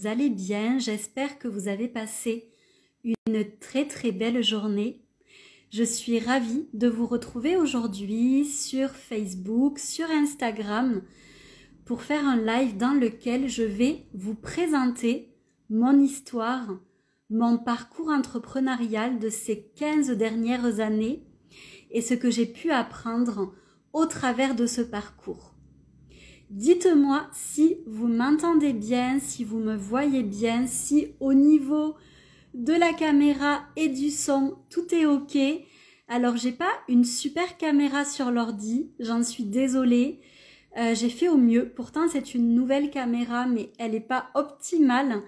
allez bien, j'espère que vous avez passé une très belle journée. Je suis ravie de vous retrouver aujourd'hui sur Facebook, sur Instagram pour faire un live dans lequel je vais vous présenter mon histoire, mon parcours entrepreneurial de ces 15 dernières années et ce que j'ai pu apprendre au travers de ce parcours. Dites-moi si vous m'entendez bien, si vous me voyez bien, si au niveau de la caméra et du son, tout est ok. Alors, j'ai pas une super caméra sur l'ordi, j'en suis désolée. J'ai fait au mieux. Pourtant, c'est une nouvelle caméra, mais elle n'est pas optimale.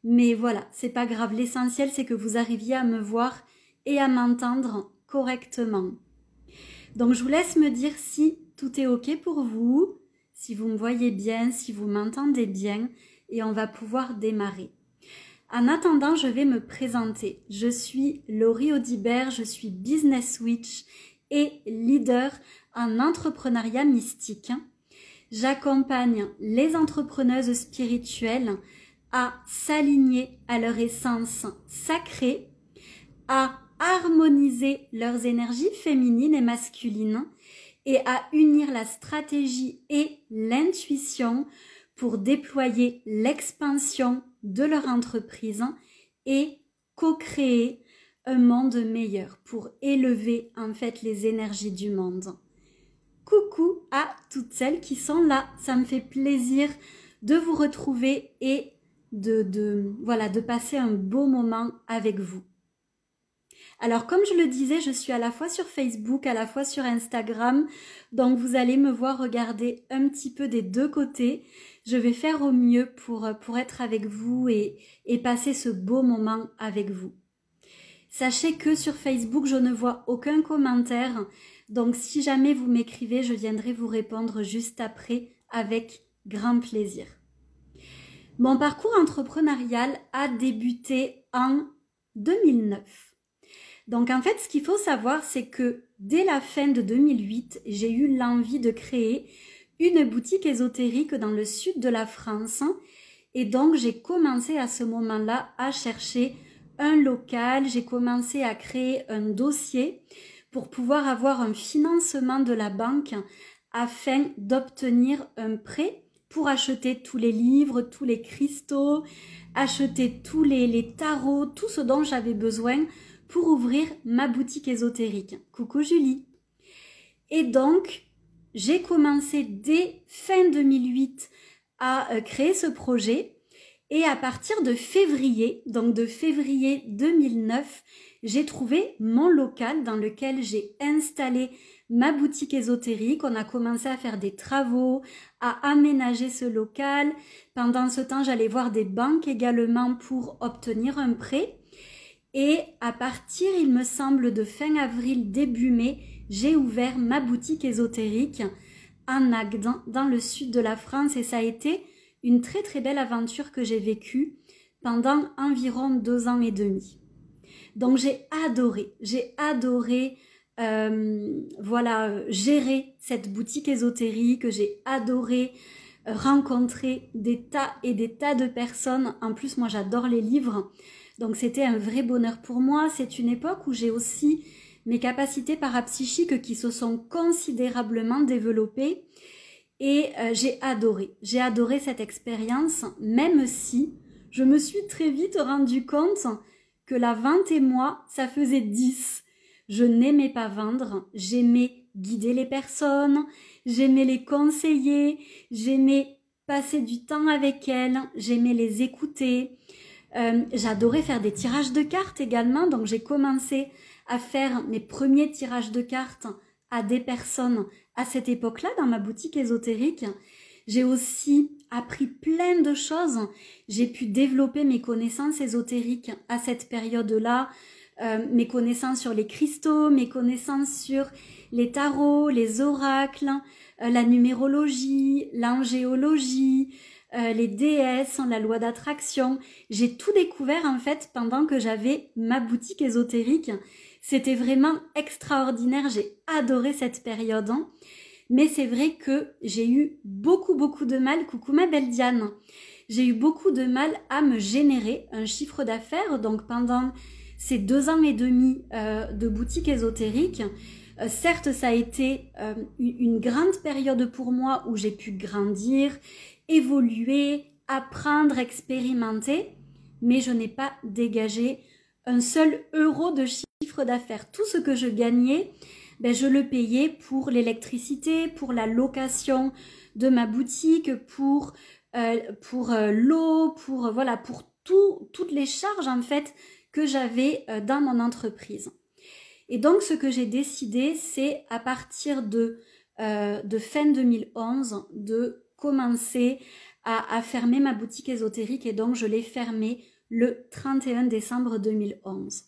Mais voilà, c'est pas grave. L'essentiel, c'est que vous arriviez à me voir et à m'entendre correctement. Donc, je vous laisse me dire si tout est ok pour vous, si vous me voyez bien, si vous m'entendez bien, et on va pouvoir démarrer. En attendant, je vais me présenter. Je suis Laurie Audibert, je suis Business Witch et leader en entrepreneuriat mystique. J'accompagne les entrepreneuses spirituelles à s'aligner à leur essence sacrée, à harmoniser leurs énergies féminines et masculines et à unir la stratégie et l'intuition pour déployer l'expansion de leur entreprise et co-créer un monde meilleur pour élever en fait les énergies du monde. Coucou à toutes celles qui sont là, ça me fait plaisir de vous retrouver et de passer un beau moment avec vous. Alors comme je le disais, je suis à la fois sur Facebook, à la fois sur Instagram, donc vous allez me voir regarder un petit peu des deux côtés. Je vais faire au mieux pour être avec vous et passer ce beau moment avec vous. Sachez que sur Facebook, je ne vois aucun commentaire, donc si jamais vous m'écrivez, je viendrai vous répondre juste après avec grand plaisir. Mon parcours entrepreneurial a débuté en 2009. Donc en fait, ce qu'il faut savoir, c'est que dès la fin de 2008, j'ai eu l'envie de créer une boutique ésotérique dans le sud de la France. Et donc, j'ai commencé à ce moment-là à chercher un local. J'ai commencé à créer un dossier pour pouvoir avoir un financement de la banque afin d'obtenir un prêt pour acheter tous les livres, tous les cristaux, acheter tous les tarots, tout ce dont j'avais besoin pour ouvrir ma boutique ésotérique. Coucou Julie. Et donc, j'ai commencé dès fin 2008 à créer ce projet. Et à partir de février, donc de février 2009, j'ai trouvé mon local dans lequel j'ai installé ma boutique ésotérique. On a commencé à faire des travaux, à aménager ce local. Pendant ce temps, j'allais voir des banques également pour obtenir un prêt. Et à partir, il me semble, de fin avril, début mai, j'ai ouvert ma boutique ésotérique en Agde, dans le sud de la France. Et ça a été une très belle aventure que j'ai vécue pendant environ 2 ans et demi. Donc j'ai adoré gérer cette boutique ésotérique. J'ai adoré rencontrer des tas et des tas de personnes. En plus, moi, j'adore les livres. Donc c'était un vrai bonheur pour moi. C'est une époque où j'ai aussi mes capacités parapsychiques qui se sont considérablement développées et j'ai adoré cette expérience, même si je me suis très vite rendu compte que la vente et moi, ça faisait 10. Je n'aimais pas vendre, j'aimais guider les personnes, j'aimais les conseiller, j'aimais passer du temps avec elles, j'aimais les écouter. J'adorais faire des tirages de cartes également, donc j'ai commencé à faire mes premiers tirages de cartes à des personnes à cette époque-là dans ma boutique ésotérique. J'ai aussi appris plein de choses, j'ai pu développer mes connaissances ésotériques à cette période-là, mes connaissances sur les cristaux, mes connaissances sur les tarots, les oracles, la numérologie, l'angéologie, les déesses, la loi d'attraction. J'ai tout découvert en fait pendant que j'avais ma boutique ésotérique. C'était vraiment extraordinaire, j'ai adoré cette période. Mais c'est vrai que j'ai eu beaucoup de mal, coucou ma belle Diane, j'ai eu beaucoup de mal à me générer un chiffre d'affaires. Donc pendant ces 2 ans et demi de boutique ésotérique, certes ça a été une grande période pour moi où j'ai pu grandir, évoluer, apprendre, expérimenter, mais je n'ai pas dégagé un seul euro de chiffre d'affaires. Tout ce que je gagnais, ben, je le payais pour l'électricité, pour la location de ma boutique, pour l'eau, voilà, pour toutes les charges en fait que j'avais dans mon entreprise. Et donc ce que j'ai décidé, c'est à partir de fin 2011 de commencer à fermer ma boutique ésotérique, et donc je l'ai fermée le 31 décembre 2011.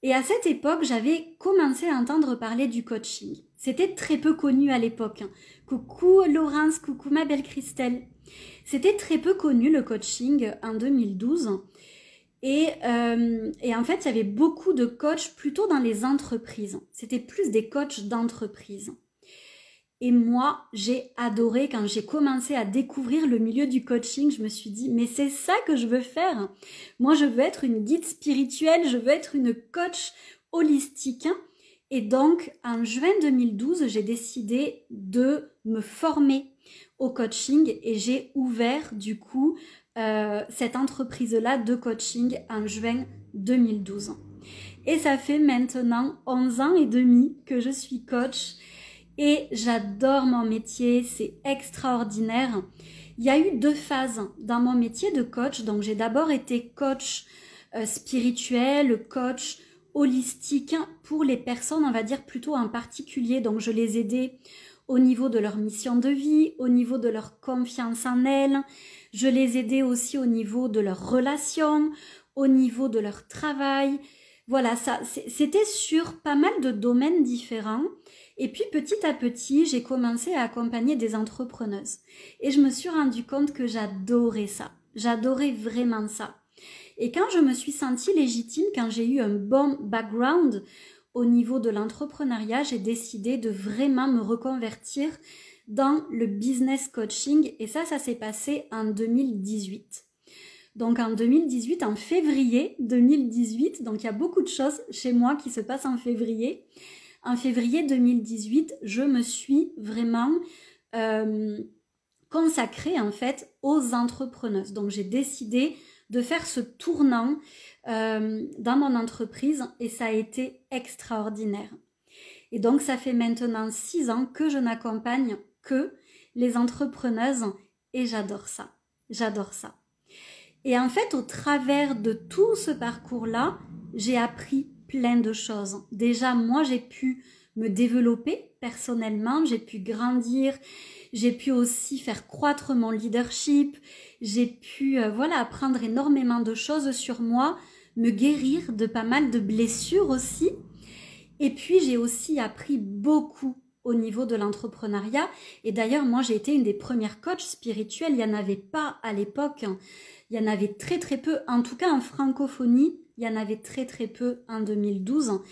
Et à cette époque, j'avais commencé à entendre parler du coaching. C'était très peu connu à l'époque. Coucou Laurence, coucou ma belle Christelle. C'était très peu connu le coaching en 2012. Et en fait, il y avait beaucoup de coachs plutôt dans les entreprises. C'était plus des coachs d'entreprise. Et moi, j'ai adoré quand j'ai commencé à découvrir le milieu du coaching. Je me suis dit, mais c'est ça que je veux faire. Moi, je veux être une guide spirituelle, je veux être une coach holistique. Et donc, en juin 2012, j'ai décidé de me former au coaching et j'ai ouvert du coup cette entreprise-là de coaching en juin 2012. Et ça fait maintenant 11 ans et demi que je suis coach. Et j'adore mon métier, c'est extraordinaire. Il y a eu 2 phases dans mon métier de coach. Donc j'ai d'abord été coach spirituel, coach holistique pour les personnes, on va dire plutôt en particulier. Donc je les aidais au niveau de leur mission de vie, au niveau de leur confiance en elles. Je les aidais aussi au niveau de leurs relations, au niveau de leur travail. Voilà, ça, c'était sur pas mal de domaines différents. Et puis petit à petit, j'ai commencé à accompagner des entrepreneuses. Et je me suis rendu compte que j'adorais ça. J'adorais vraiment ça. Et quand je me suis sentie légitime, quand j'ai eu un bon background au niveau de l'entrepreneuriat, j'ai décidé de vraiment me reconvertir dans le business coaching. Et ça s'est passé en 2018. Donc en 2018, en février 2018, donc il y a beaucoup de choses chez moi qui se passent en février. En février 2018, je me suis vraiment consacrée en fait aux entrepreneuses. Donc j'ai décidé de faire ce tournant dans mon entreprise et ça a été extraordinaire. Et donc ça fait maintenant 6 ans que je n'accompagne que les entrepreneuses et j'adore ça. J'adore ça. Et en fait, au travers de tout ce parcours-là, j'ai appris plein de choses. Déjà, moi, j'ai pu me développer personnellement, j'ai pu grandir, j'ai pu aussi faire croître mon leadership, j'ai pu voilà, apprendre énormément de choses sur moi, me guérir de pas mal de blessures aussi. Et puis, j'ai aussi appris beaucoup au niveau de l'entrepreneuriat. Et d'ailleurs, moi, j'ai été une des premières coachs spirituelles. Il n'y en avait pas à l'époque. Il y en avait très très peu, en tout cas en francophonie, il y en avait très très peu en 2012.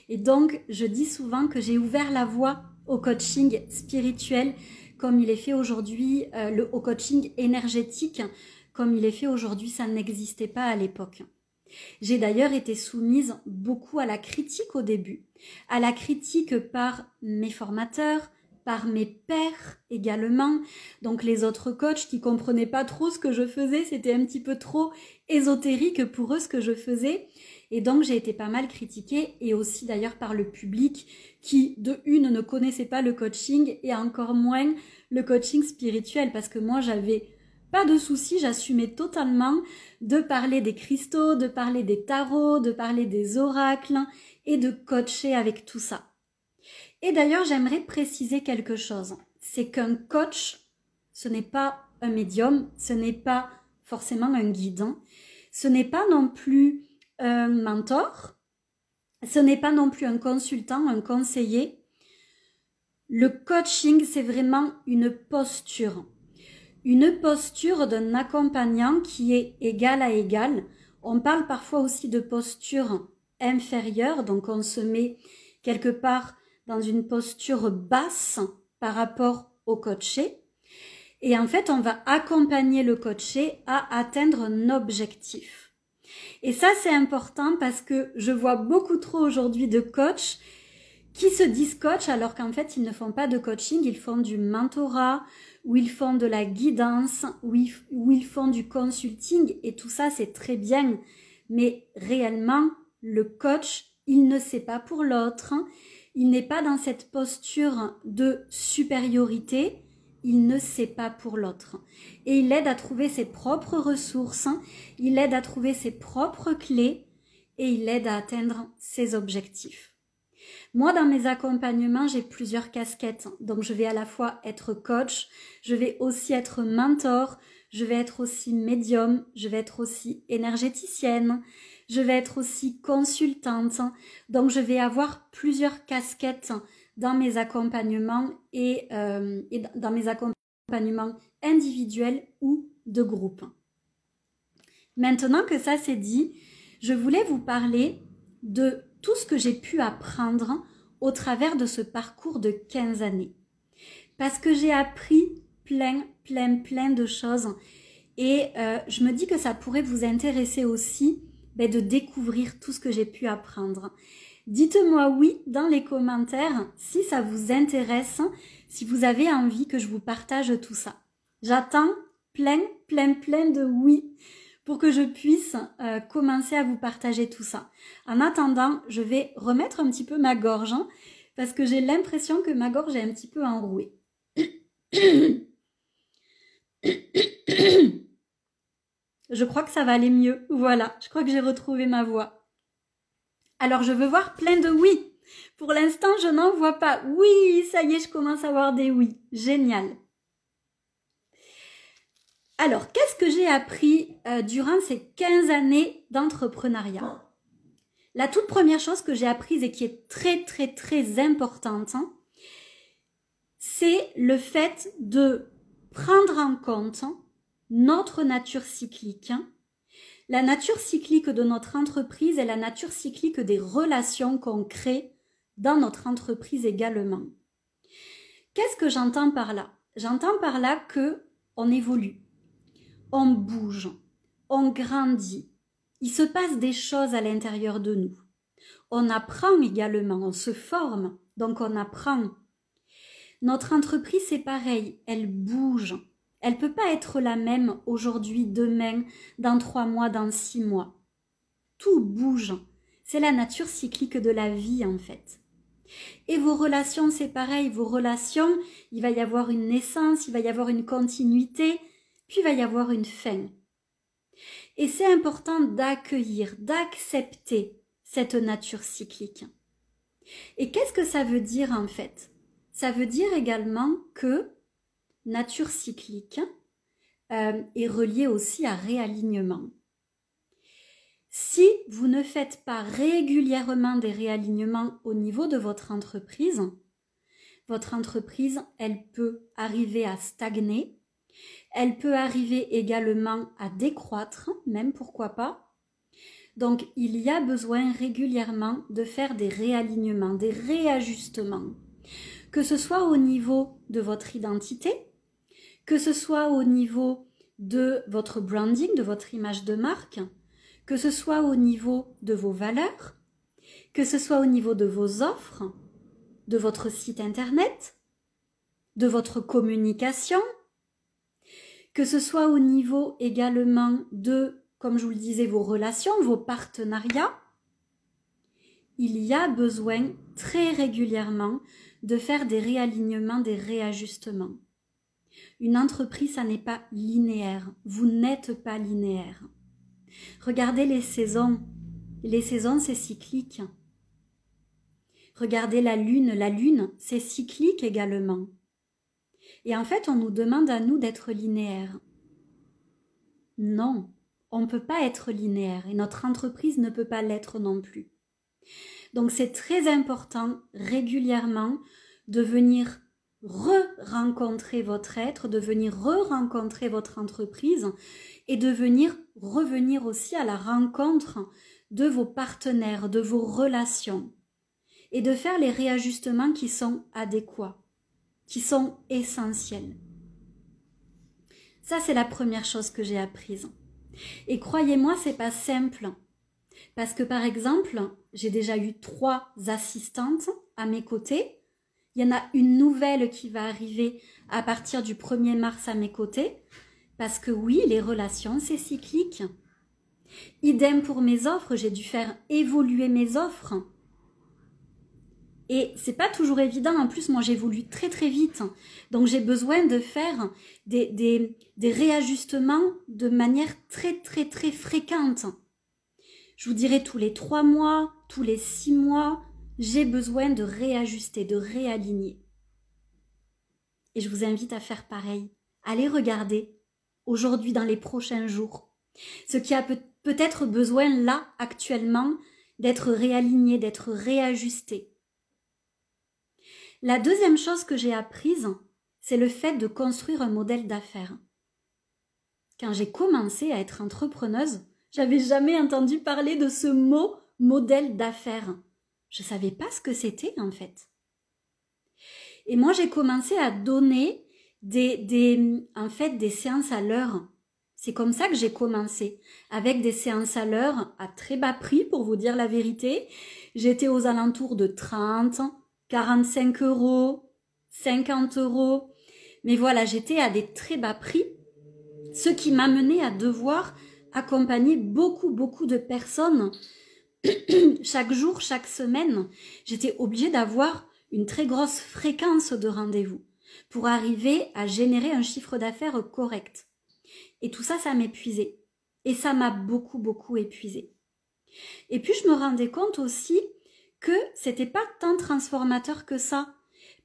Et donc, je dis souvent que j'ai ouvert la voie au coaching spirituel comme il est fait aujourd'hui, au coaching énergétique comme il est fait aujourd'hui, ça n'existait pas à l'époque. J'ai d'ailleurs été soumise beaucoup à la critique au début, à la critique par mes formateurs, par mes pairs également, donc les autres coachs qui comprenaient pas trop ce que je faisais, c'était un petit peu trop ésotérique pour eux ce que je faisais, et donc j'ai été pas mal critiquée, et aussi d'ailleurs par le public qui de une ne connaissait pas le coaching, et encore moins le coaching spirituel, parce que moi j'avais pas de souci, j'assumais totalement de parler des cristaux, de parler des tarots, de parler des oracles, et de coacher avec tout ça. Et d'ailleurs, j'aimerais préciser quelque chose. C'est qu'un coach, ce n'est pas un médium, ce n'est pas forcément un guide, ce n'est pas non plus un mentor, ce n'est pas non plus un consultant, un conseiller. Le coaching, c'est vraiment une posture d'un accompagnant qui est égal à égal. On parle parfois aussi de posture inférieure, donc on se met quelque part dans une posture basse par rapport au coaché. Et en fait, on va accompagner le coaché à atteindre un objectif. Et ça, c'est important parce que je vois beaucoup trop aujourd'hui de coachs qui se disent coach alors qu'en fait, ils ne font pas de coaching, ils font du mentorat, ou ils font de la guidance, ou ils font du consulting. Et tout ça, c'est très bien. Mais réellement, le coach, il ne sait pas pour l'autre. Il n'est pas dans cette posture de supériorité. Il ne sait pas pour l'autre. Et il aide à trouver ses propres ressources, il aide à trouver ses propres clés et il aide à atteindre ses objectifs. Moi, dans mes accompagnements, j'ai plusieurs casquettes. Donc, je vais à la fois être coach, je vais aussi être mentor, je vais être aussi médium, je vais être aussi énergéticienne, je vais être aussi consultante. Donc, je vais avoir plusieurs casquettes dans mes accompagnements et dans mes accompagnements individuels ou de groupe. Maintenant que ça c'est dit, je voulais vous parler de tout ce que j'ai pu apprendre au travers de ce parcours de 15 années. Parce que j'ai appris plein de choses et je me dis que ça pourrait vous intéresser aussi de découvrir tout ce que j'ai pu apprendre. Dites-moi oui dans les commentaires si ça vous intéresse, si vous avez envie que je vous partage tout ça. J'attends plein de oui pour que je puisse commencer à vous partager tout ça. En attendant, je vais remettre un petit peu ma gorge parce que j'ai l'impression que ma gorge est un petit peu enrouée. Je crois que ça va aller mieux. Voilà, je crois que j'ai retrouvé ma voix. Alors, je veux voir plein de oui. Pour l'instant, je n'en vois pas. Oui, ça y est, je commence à voir des oui. Génial. Alors, qu'est-ce que j'ai appris durant ces 15 années d'entrepreneuriat? La toute première chose que j'ai apprise et qui est très importante, c'est le fait de prendre en compte notre nature cyclique. La nature cyclique de notre entreprise et la nature cyclique des relations qu'on crée dans notre entreprise également. Qu'est-ce que j'entends par là? J'entends par là que on évolue, on bouge, on grandit. Il se passe des choses à l'intérieur de nous. On apprend également, on se forme, donc on apprend. Notre entreprise, c'est pareil, elle bouge. Elle ne peut pas être la même aujourd'hui, demain, dans 3 mois, dans 6 mois. Tout bouge. C'est la nature cyclique de la vie, en fait. Et vos relations, c'est pareil. Vos relations, il va y avoir une naissance, il va y avoir une continuité, puis il va y avoir une fin. Et c'est important d'accueillir, d'accepter cette nature cyclique. Et qu'est-ce que ça veut dire, en fait? Ça veut dire également que nature cyclique est reliée aussi à réalignement. Si vous ne faites pas régulièrement des réalignements au niveau de votre entreprise, elle peut arriver à stagner, elle peut arriver également à décroître, même pourquoi pas. Donc il y a besoin régulièrement de faire des réalignements, des réajustements, que ce soit au niveau de votre identité, que ce soit au niveau de votre branding, de votre image de marque, que ce soit au niveau de vos valeurs, que ce soit au niveau de vos offres, de votre site internet, de votre communication, que ce soit au niveau également de, comme je vous le disais, vos relations, vos partenariats. Il y a besoin très régulièrement de faire des réalignements, des réajustements. Une entreprise, ça n'est pas linéaire. Vous n'êtes pas linéaire. Regardez les saisons. Les saisons, c'est cyclique. Regardez la lune, c'est cyclique également. Et en fait, on nous demande à nous d'être linéaire. Non, on ne peut pas être linéaire et notre entreprise ne peut pas l'être non plus. Donc c'est très important régulièrement de venir re-rencontrer votre être, de venir re-rencontrer votre entreprise et de venir revenir aussi à la rencontre de vos partenaires, de vos relations et de faire les réajustements qui sont adéquats, qui sont essentiels. Ça, c'est la première chose que j'ai apprise. Et croyez-moi, c'est pas simple. Parce que par exemple, j'ai déjà eu 3 assistantes à mes côtés. Il y en a une nouvelle qui va arriver à partir du 1er mars à mes côtés. Parce que oui, les relations, c'est cyclique. Idem pour mes offres, j'ai dû faire évoluer mes offres. Et c'est pas toujours évident. En plus, moi, j'évolue très très vite. Donc, j'ai besoin de faire des réajustements de manière très très très fréquente. Je vous dirais tous les 3 mois, tous les 6 mois, j'ai besoin de réajuster, de réaligner. Et je vous invite à faire pareil. Allez regarder aujourd'hui, dans les prochains jours, ce qui a peut-être besoin là, actuellement, d'être réaligné, d'être réajusté. La deuxième chose que j'ai apprise, c'est le fait de construire un modèle d'affaires. Quand j'ai commencé à être entrepreneuse, j'avais jamais entendu parler de ce mot modèle d'affaires. Je savais pas ce que c'était en fait. Et moi, j'ai commencé à donner des séances à l'heure. C'est comme ça que j'ai commencé, avec des séances à l'heure à très bas prix, pour vous dire la vérité. J'étais aux alentours de 30, 45 euros, 50 euros. Mais voilà, j'étais à des très bas prix, ce qui m'a mené à devoir accompagner beaucoup de personnes chaque jour, chaque semaine. J'étais obligée d'avoir une très grosse fréquence de rendez-vous pour arriver à générer un chiffre d'affaires correct. Et tout ça, ça m'épuisait. Et ça m'a beaucoup épuisée. Et puis, je me rendais compte aussi que c'était pas tant transformateur que ça.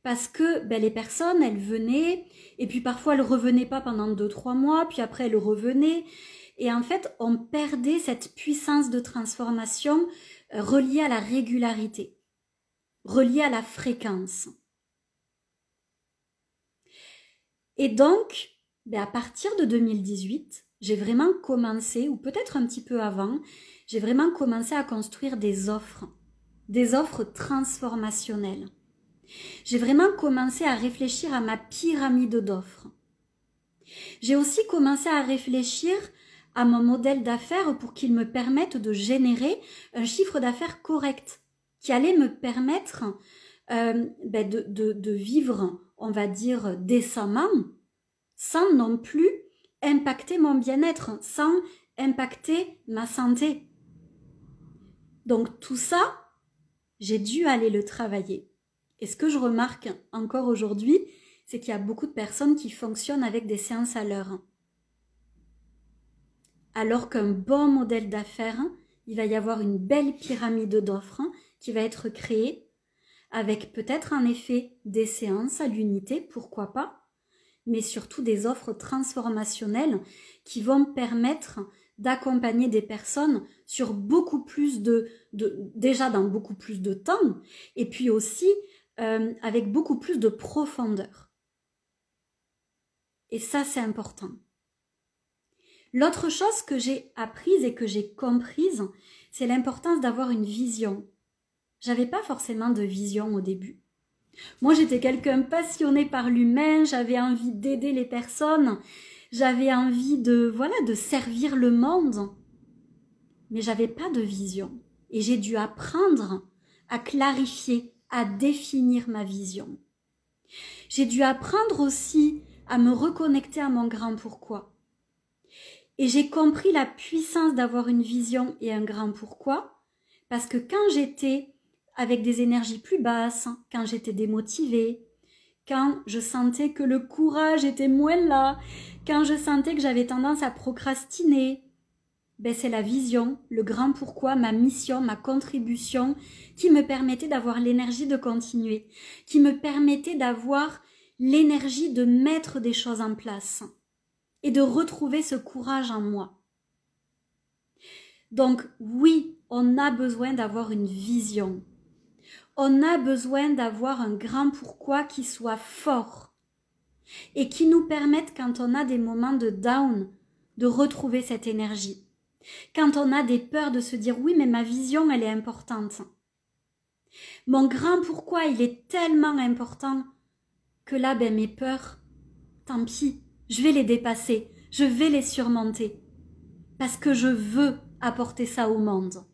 Parce que les personnes, elles venaient, et puis parfois elles revenaient pas pendant 2-3 mois, puis après elles revenaient. Et en fait, on perdait cette puissance de transformation reliée à la régularité, reliée à la fréquence. Et donc, à partir de 2018, j'ai vraiment commencé, ou peut-être un petit peu avant, j'ai vraiment commencé à construire des offres transformationnelles. J'ai vraiment commencé à réfléchir à ma pyramide d'offres. J'ai aussi commencé à réfléchir à mon modèle d'affaires pour qu'il me permette de générer un chiffre d'affaires correct, qui allait me permettre de vivre, on va dire, décemment, sans non plus impacter mon bien-être, sans impacter ma santé. Donc tout ça, j'ai dû aller le travailler. Et ce que je remarque encore aujourd'hui, c'est qu'il y a beaucoup de personnes qui fonctionnent avec des séances à l'heure. Alors qu'un bon modèle d'affaires, il va y avoir une belle pyramide d'offres qui va être créée, avec peut-être en effet des séances à l'unité, pourquoi pas, mais surtout des offres transformationnelles qui vont permettre d'accompagner des personnes sur beaucoup plus déjà dans beaucoup plus de temps, et puis aussi avec beaucoup plus de profondeur. Et ça, c'est important. L'autre chose que j'ai apprise et que j'ai comprise, c'est l'importance d'avoir une vision. J'avais pas forcément de vision au début. Moi, j'étais quelqu'un passionné par l'humain, j'avais envie d'aider les personnes, j'avais envie de servir le monde. Mais j'avais pas de vision. Et j'ai dû apprendre à clarifier, à définir ma vision. J'ai dû apprendre aussi à me reconnecter à mon grand pourquoi. Et j'ai compris la puissance d'avoir une vision et un grand pourquoi, parce que quand j'étais avec des énergies plus basses, quand j'étais démotivée, quand je sentais que le courage était moins là, quand je sentais que j'avais tendance à procrastiner, c'est la vision, le grand pourquoi, ma mission, ma contribution qui me permettait d'avoir l'énergie de continuer, qui me permettait d'avoir l'énergie de mettre des choses en place et de retrouver ce courage en moi. Donc oui, on a besoin d'avoir une vision. On a besoin d'avoir un grand pourquoi qui soit fort et qui nous permette, quand on a des moments de down, de retrouver cette énergie. Quand on a des peurs, de se dire oui, mais ma vision, elle est importante. Mon grand pourquoi, il est tellement important que là, mes peurs, tant pis, je vais les dépasser, je vais les surmonter. Parce que je veux apporter ça au monde.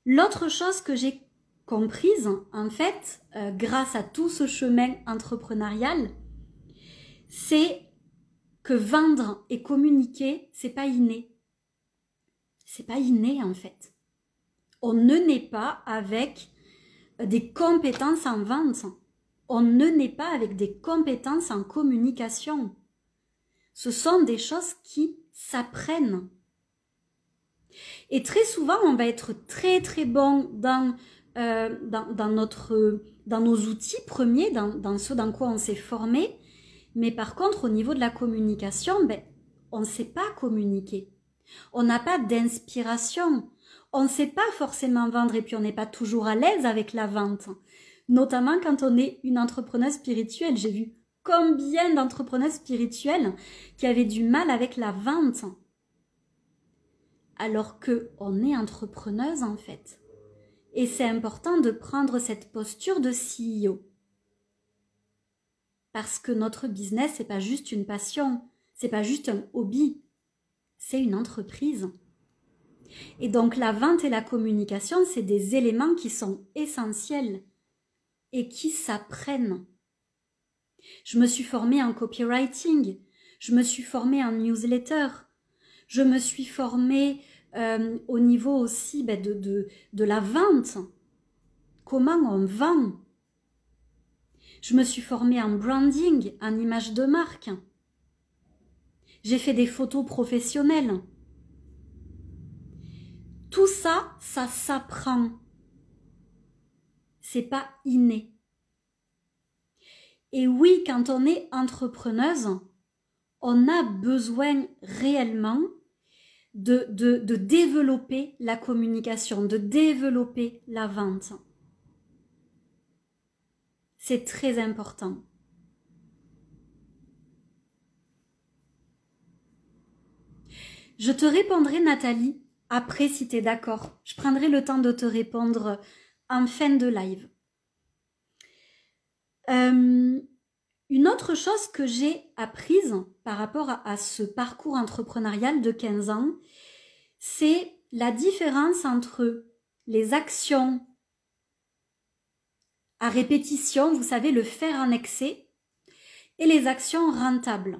L'autre chose que j'ai comprise, en fait, grâce à tout ce chemin entrepreneurial, c'est que vendre et communiquer, c'est pas inné. C'est pas inné, en fait. On ne naît pas avec des compétences en vente. On ne naît pas avec des compétences en communication. Ce sont des choses qui s'apprennent. Et très souvent, on va être très très bon dans nos outils premiers, dans ce dans quoi on s'est formé. Mais par contre, au niveau de la communication, on ne sait pas communiquer. On n'a pas d'inspiration. On ne sait pas forcément vendre et puis on n'est pas toujours à l'aise avec la vente. Notamment quand on est une entrepreneuse spirituelle. J'ai vu combien d'entrepreneurs spirituels qui avaient du mal avec la vente. Alors qu'on est entrepreneuse en fait. Et c'est important de prendre cette posture de CEO. Parce que notre business, c'est pas juste une passion, c'est pas juste un hobby, c'est une entreprise. Et donc la vente et la communication, c'est des éléments qui sont essentiels et qui s'apprennent. Je me suis formée en copywriting, je me suis formée en newsletter, je me suis formée au niveau aussi de la vente. Comment on vend? Je me suis formée en branding, en image de marque. J'ai fait des photos professionnelles. Tout ça, ça s'apprend. C'est pas inné. Et oui, quand on est entrepreneuse, on a besoin réellement de développer la communication, de développer la vente. C'est très important. Je te répondrai, Nathalie, après si tu es d'accord. Je prendrai le temps de te répondre en fin de live. Une autre chose que j'ai apprise par rapport à ce parcours entrepreneurial de 15 ans, c'est la différence entre les actions à répétition, vous savez, le faire en excès, et les actions rentables,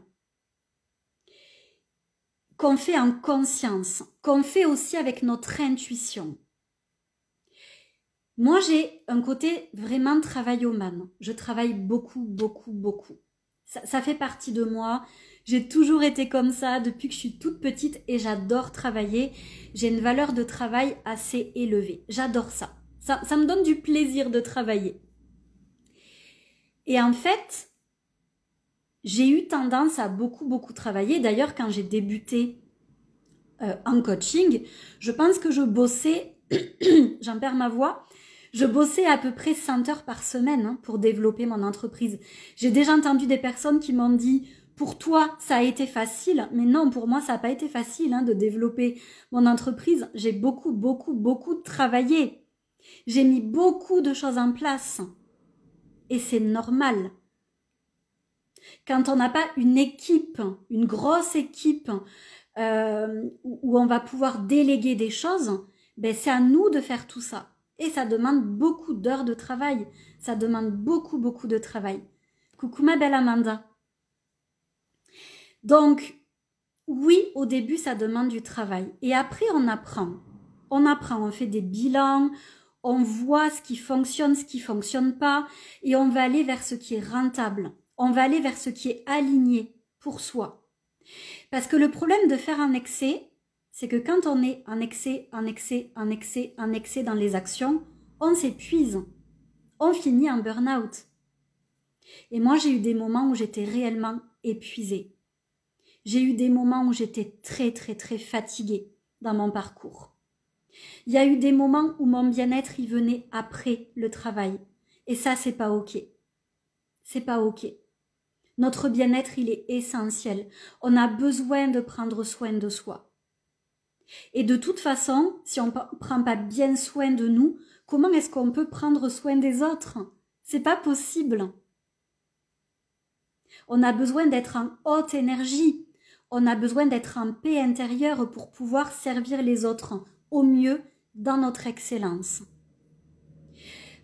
qu'on fait en conscience, qu'on fait aussi avec notre intuition. Moi, j'ai un côté vraiment travaillomane. Je travaille beaucoup, beaucoup, beaucoup. Ça fait partie de moi. J'ai toujours été comme ça depuis que je suis toute petite et j'adore travailler. J'ai une valeur de travail assez élevée. J'adore ça. Ça me donne du plaisir de travailler. Et en fait, j'ai eu tendance à beaucoup, beaucoup travailler. D'ailleurs, quand j'ai débuté en coaching, je pense que je bossais, j'en perds ma voix, je bossais à peu près 100 heures par semaine pour développer mon entreprise. J'ai déjà entendu des personnes qui m'ont dit « Pour toi, ça a été facile », mais non, pour moi, ça n'a pas été facile de développer mon entreprise. J'ai beaucoup, beaucoup, beaucoup travaillé. J'ai mis beaucoup de choses en place. Et c'est normal. Quand on n'a pas une équipe, une grosse équipe, où on va pouvoir déléguer des choses, c'est à nous de faire tout ça. Et ça demande beaucoup d'heures de travail. Ça demande beaucoup, beaucoup de travail. Coucou ma belle Amanda. Donc, oui, au début, ça demande du travail. Et après, on apprend. On apprend, on fait des bilans, on voit ce qui fonctionne pas, et on va aller vers ce qui est rentable. On va aller vers ce qui est aligné pour soi. Parce que le problème de faire un excès, c'est que quand on est en excès dans les actions, on s'épuise. On finit en burn-out. Et moi, j'ai eu des moments où j'étais réellement épuisée. J'ai eu des moments où j'étais très, très, très fatiguée dans mon parcours. Il y a eu des moments où mon bien-être, il venait après le travail. Et ça, c'est pas OK. C'est pas OK. Notre bien-être, il est essentiel. On a besoin de prendre soin de soi. Et de toute façon, si on ne prend pas bien soin de nous, comment est-ce qu'on peut prendre soin des autres? C'est pas possible. On a besoin d'être en haute énergie. On a besoin d'être en paix intérieure pour pouvoir servir les autres au mieux dans notre excellence.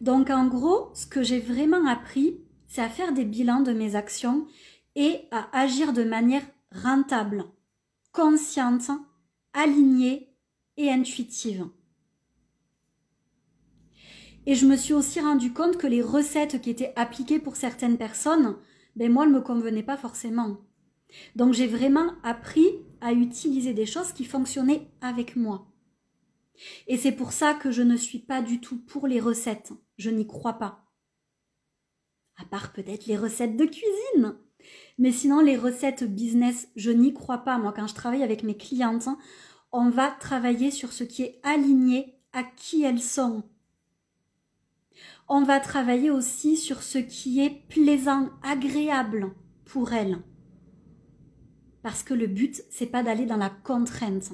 Donc en gros, ce que j'ai vraiment appris, c'est à faire des bilans de mes actions et à agir de manière rentable, consciente, alignée et intuitive. Et je me suis aussi rendu compte que les recettes qui étaient appliquées pour certaines personnes, moi, elles ne me convenaient pas forcément. Donc j'ai vraiment appris à utiliser des choses qui fonctionnaient avec moi. Et c'est pour ça que je ne suis pas du tout pour les recettes. Je n'y crois pas. À part peut-être les recettes de cuisine. Mais sinon, les recettes business, je n'y crois pas. Moi, quand je travaille avec mes clientes, on va travailler sur ce qui est aligné à qui elles sont. On va travailler aussi sur ce qui est plaisant, agréable pour elles. Parce que le but, c'est pas d'aller dans la contrainte.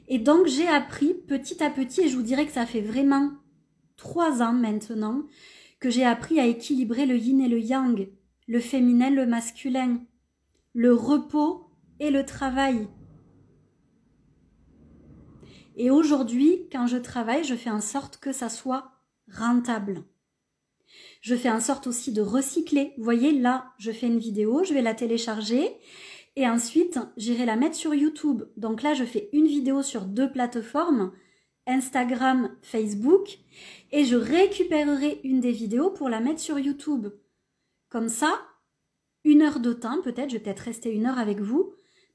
Et donc, j'ai appris petit à petit, et je vous dirais que ça fait vraiment 3 ans maintenant, que j'ai appris à équilibrer le yin et le yang, le féminin, le masculin, le repos et le travail. Et aujourd'hui, quand je travaille, je fais en sorte que ça soit rentable. Je fais en sorte aussi de recycler. Vous voyez, là, je fais une vidéo, je vais la télécharger et ensuite, j'irai la mettre sur YouTube. Donc là, je fais une vidéo sur 2 plateformes, Instagram, Facebook, et je récupérerai une des vidéos pour la mettre sur YouTube. Comme ça, 1 heure de temps, peut-être, je vais peut-être rester 1 heure avec vous,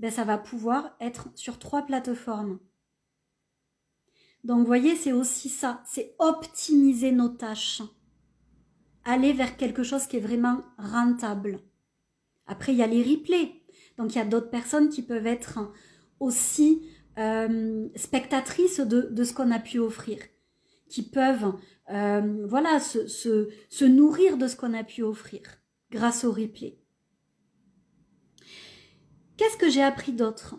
ça va pouvoir être sur 3 plateformes. Donc, vous voyez, c'est aussi ça, c'est optimiser nos tâches. Aller vers quelque chose qui est vraiment rentable. Après, il y a les replays. Donc, il y a d'autres personnes qui peuvent être aussi spectatrices de ce qu'on a pu offrir. Qui peuvent voilà, se nourrir de ce qu'on a pu offrir grâce au replay. Qu'est-ce que j'ai appris d'autre?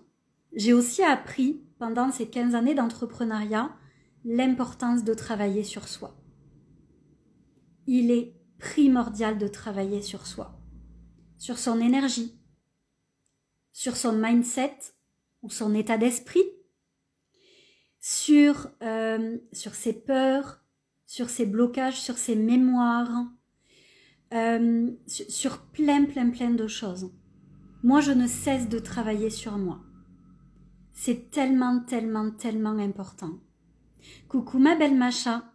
J'ai aussi appris, pendant ces 15 années d'entrepreneuriat, l'importance de travailler sur soi. Il est primordial de travailler sur soi, sur son énergie, sur son mindset ou son état d'esprit, sur ses peurs, sur ses blocages, sur ses mémoires, sur plein de choses. Moi, je ne cesse de travailler sur moi. C'est tellement important. Coucou ma belle Macha.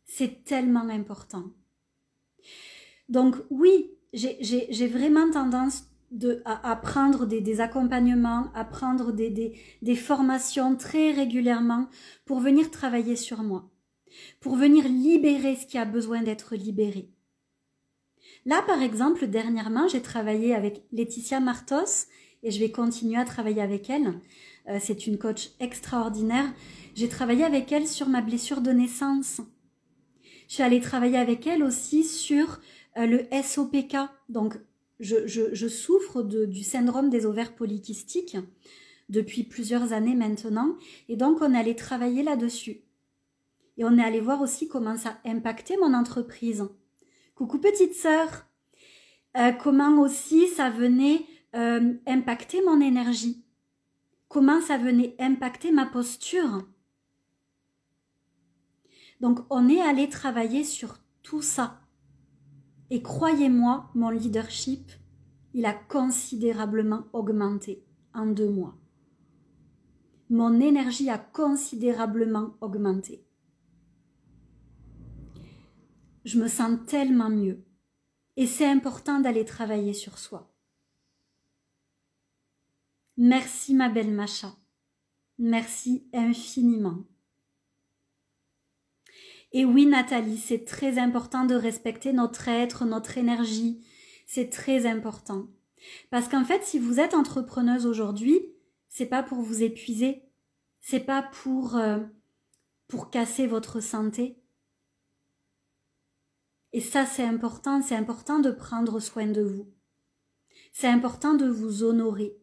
C'est tellement important. Donc oui, j'ai vraiment tendance à prendre des accompagnements, à prendre des formations très régulièrement pour venir travailler sur moi, pour venir libérer ce qui a besoin d'être libéré. Là, par exemple, dernièrement, j'ai travaillé avec Laetitia Martos et je vais continuer à travailler avec elle. C'est une coach extraordinaire. J'ai travaillé avec elle sur ma blessure de naissance. Je suis allée travailler avec elle aussi sur le SOPK. Donc, je souffre du syndrome des ovaires polykystiques depuis plusieurs années maintenant. Et donc, on est allé travailler là-dessus. Et on est allé voir aussi comment ça impactait mon entreprise. Coucou petite sœur. Comment aussi ça venait impacter mon énergie. Comment ça venait impacter ma posture. Donc, on est allé travailler sur tout ça. Et croyez-moi, mon leadership, il a considérablement augmenté en 2 mois. Mon énergie a considérablement augmenté. Je me sens tellement mieux. Et c'est important d'aller travailler sur soi. Merci ma belle Macha. Merci infiniment. Et oui Nathalie, c'est très important de respecter notre être, notre énergie. C'est très important. Parce qu'en fait, si vous êtes entrepreneuse aujourd'hui, c'est pas pour vous épuiser. C'est pas pour casser votre santé. Et ça, c'est important de prendre soin de vous. C'est important de vous honorer.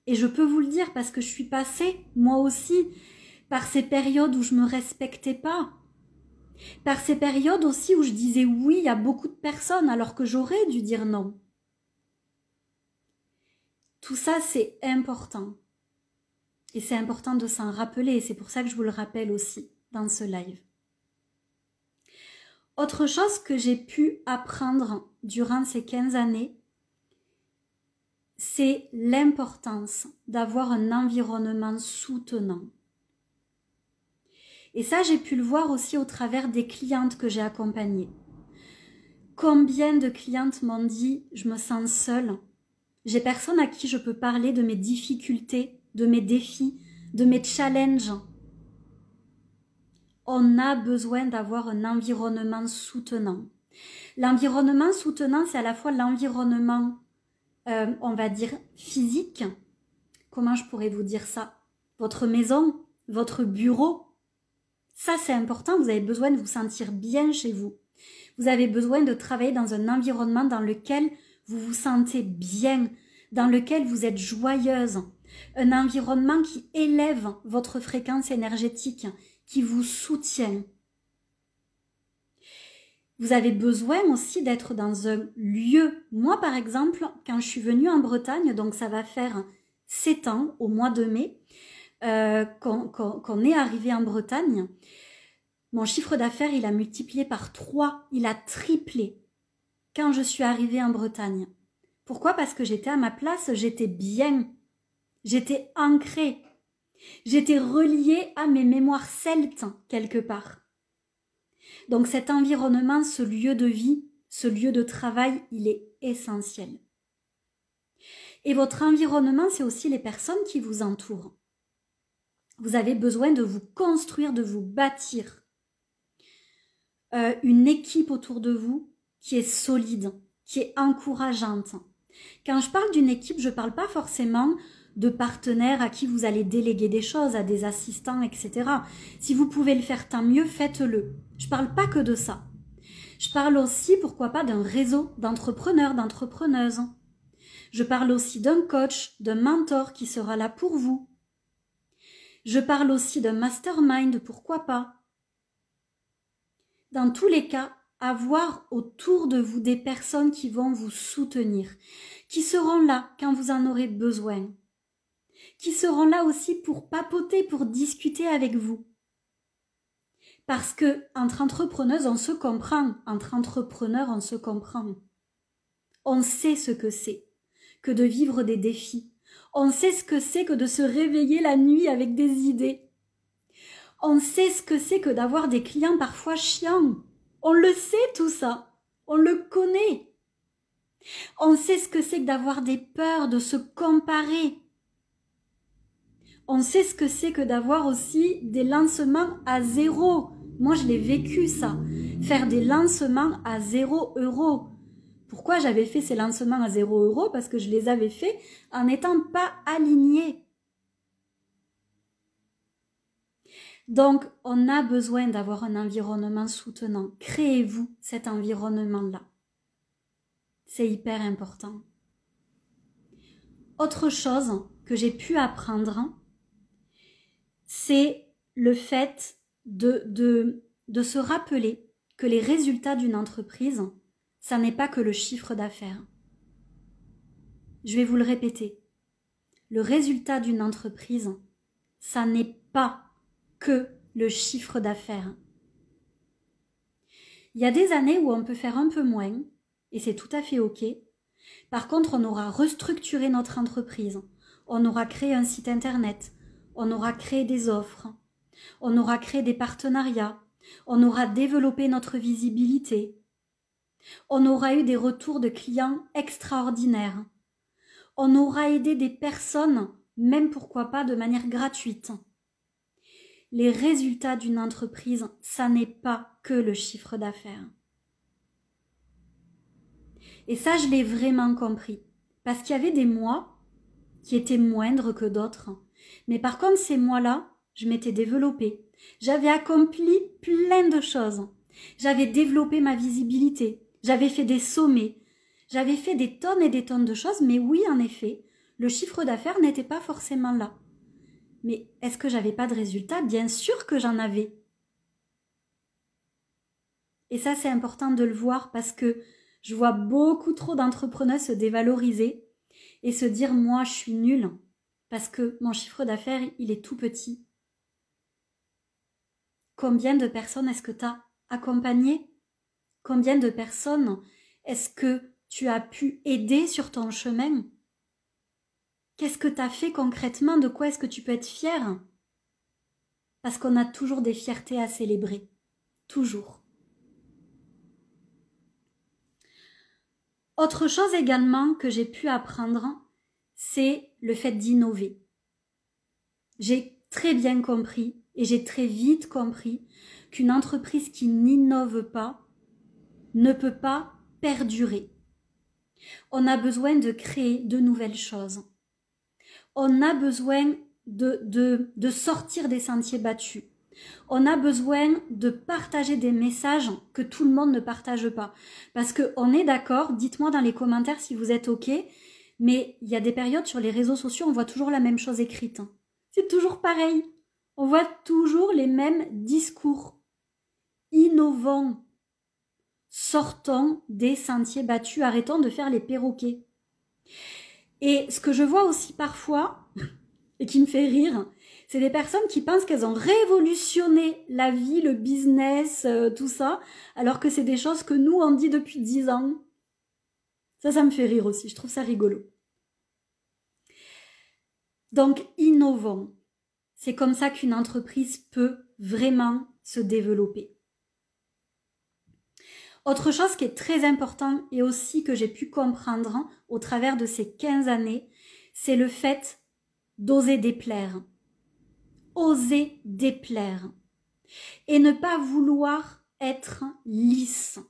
Et je peux vous le dire parce que je suis passée, moi aussi, par ces périodes où je me respectais pas. Par ces périodes aussi où je disais oui à beaucoup de personnes alors que j'aurais dû dire non. Tout ça, c'est important. Et c'est important de s'en rappeler, et c'est pour ça que je vous le rappelle aussi dans ce live. Autre chose que j'ai pu apprendre durant ces 15 années, c'est l'importance d'avoir un environnement soutenant. Et ça, j'ai pu le voir aussi au travers des clientes que j'ai accompagnées. Combien de clientes m'ont dit « je me sens seule ». J'ai personne à qui je peux parler de mes difficultés, de mes défis, de mes challenges. On a besoin d'avoir un environnement soutenant. L'environnement soutenant, c'est à la fois l'environnement, on va dire, physique. Comment je pourrais vous dire ça? Votre maison, votre bureau. Ça, c'est important. Vous avez besoin de vous sentir bien chez vous. Vous avez besoin de travailler dans un environnement dans lequel vous vous sentez bien, dans lequel vous êtes joyeuse. Un environnement qui élève votre fréquence énergétique, qui vous soutient. Vous avez besoin aussi d'être dans un lieu. Moi, par exemple, quand je suis venue en Bretagne, donc ça va faire 7 ans, au mois de mai, qu'on est arrivé en Bretagne, mon chiffre d'affaires, il a multiplié par 3, il a triplé quand je suis arrivée en Bretagne. Pourquoi? Parce que j'étais à ma place, j'étais bien, j'étais ancrée, j'étais reliée à mes mémoires celtes quelque part. Donc cet environnement, ce lieu de vie, ce lieu de travail, il est essentiel. Et votre environnement, c'est aussi les personnes qui vous entourent. Vous avez besoin de vous construire, de vous bâtir une équipe autour de vous qui est solide, qui est encourageante. Quand je parle d'une équipe, je ne parle pas forcément de partenaires à qui vous allez déléguer des choses, à des assistants, etc. Si vous pouvez le faire, tant mieux, faites-le. Je ne parle pas que de ça. Je parle aussi, pourquoi pas, d'un réseau d'entrepreneurs, d'entrepreneuses. Je parle aussi d'un coach, d'un mentor qui sera là pour vous. Je parle aussi d'un mastermind, pourquoi pas. Dans tous les cas, avoir autour de vous des personnes qui vont vous soutenir, qui seront là quand vous en aurez besoin, qui seront là aussi pour papoter, pour discuter avec vous. Parce que entre entrepreneuses, on se comprend, entre entrepreneurs, on se comprend. On sait ce que c'est que de vivre des défis. On sait ce que c'est que de se réveiller la nuit avec des idées. On sait ce que c'est que d'avoir des clients parfois chiants. On le sait tout ça. On le connaît. On sait ce que c'est que d'avoir des peurs, de se comparer. On sait ce que c'est que d'avoir aussi des lancements à 0. Moi, je l'ai vécu ça. Faire des lancements à 0 €. Pourquoi j'avais fait ces lancements à 0 €? Parce que je les avais faits en n'étant pas alignée. Donc, on a besoin d'avoir un environnement soutenant. Créez-vous cet environnement-là. C'est hyper important. Autre chose que j'ai pu apprendre, c'est le fait de se rappeler que les résultats d'une entreprise, ça n'est pas que le chiffre d'affaires. Je vais vous le répéter. Le résultat d'une entreprise, ça n'est pas que le chiffre d'affaires. Il y a des années où on peut faire un peu moins, et c'est tout à fait OK. Par contre, on aura restructuré notre entreprise, on aura créé un site internet, on aura créé des offres, on aura créé des partenariats, on aura développé notre visibilité, on aura eu des retours de clients extraordinaires, on aura aidé des personnes, même pourquoi pas de manière gratuite. Les résultats d'une entreprise, ça n'est pas que le chiffre d'affaires. Et ça, je l'ai vraiment compris. Parce qu'il y avait des mois qui étaient moindres que d'autres. Mais par contre, ces mois-là, je m'étais développée. J'avais accompli plein de choses. J'avais développé ma visibilité. J'avais fait des sommets. J'avais fait des tonnes et des tonnes de choses. Mais oui, en effet, le chiffre d'affaires n'était pas forcément là. Mais est-ce que j'avais pas de résultats? Bien sûr que j'en avais. Et ça, c'est important de le voir parce que je vois beaucoup trop d'entrepreneurs se dévaloriser et se dire « moi, je suis nulle parce que mon chiffre d'affaires, il est tout petit ». Combien de personnes est-ce que tu as accompagné? Combien de personnes est-ce que tu as pu aider sur ton chemin? Qu'est-ce que tu as fait concrètement? De quoi est-ce que tu peux être fier? Parce qu'on a toujours des fiertés à célébrer. Toujours. Autre chose également que j'ai pu apprendre, c'est le fait d'innover. J'ai très bien compris et j'ai très vite compris qu'une entreprise qui n'innove pas ne peut pas perdurer. On a besoin de créer de nouvelles choses. On a besoin de sortir des sentiers battus. On a besoin de partager des messages que tout le monde ne partage pas. Parce qu'on est d'accord, dites-moi dans les commentaires si vous êtes OK, mais il y a des périodes sur les réseaux sociaux, on voit toujours la même chose écrite. C'est toujours pareil. On voit toujours les mêmes discours. Innovons. Sortons des sentiers battus, arrêtons de faire les perroquets. Et ce que je vois aussi parfois, et qui me fait rire, c'est des personnes qui pensent qu'elles ont révolutionné la vie, le business, tout ça, alors que c'est des choses que nous, on dit depuis 10 ans. Ça me fait rire aussi, je trouve ça rigolo. Donc, innovons. C'est comme ça qu'une entreprise peut vraiment se développer. Autre chose qui est très important et aussi que j'ai pu comprendre au travers de ces 15 années, c'est le fait d'oser déplaire. Oser déplaire. Et ne pas vouloir être lisse.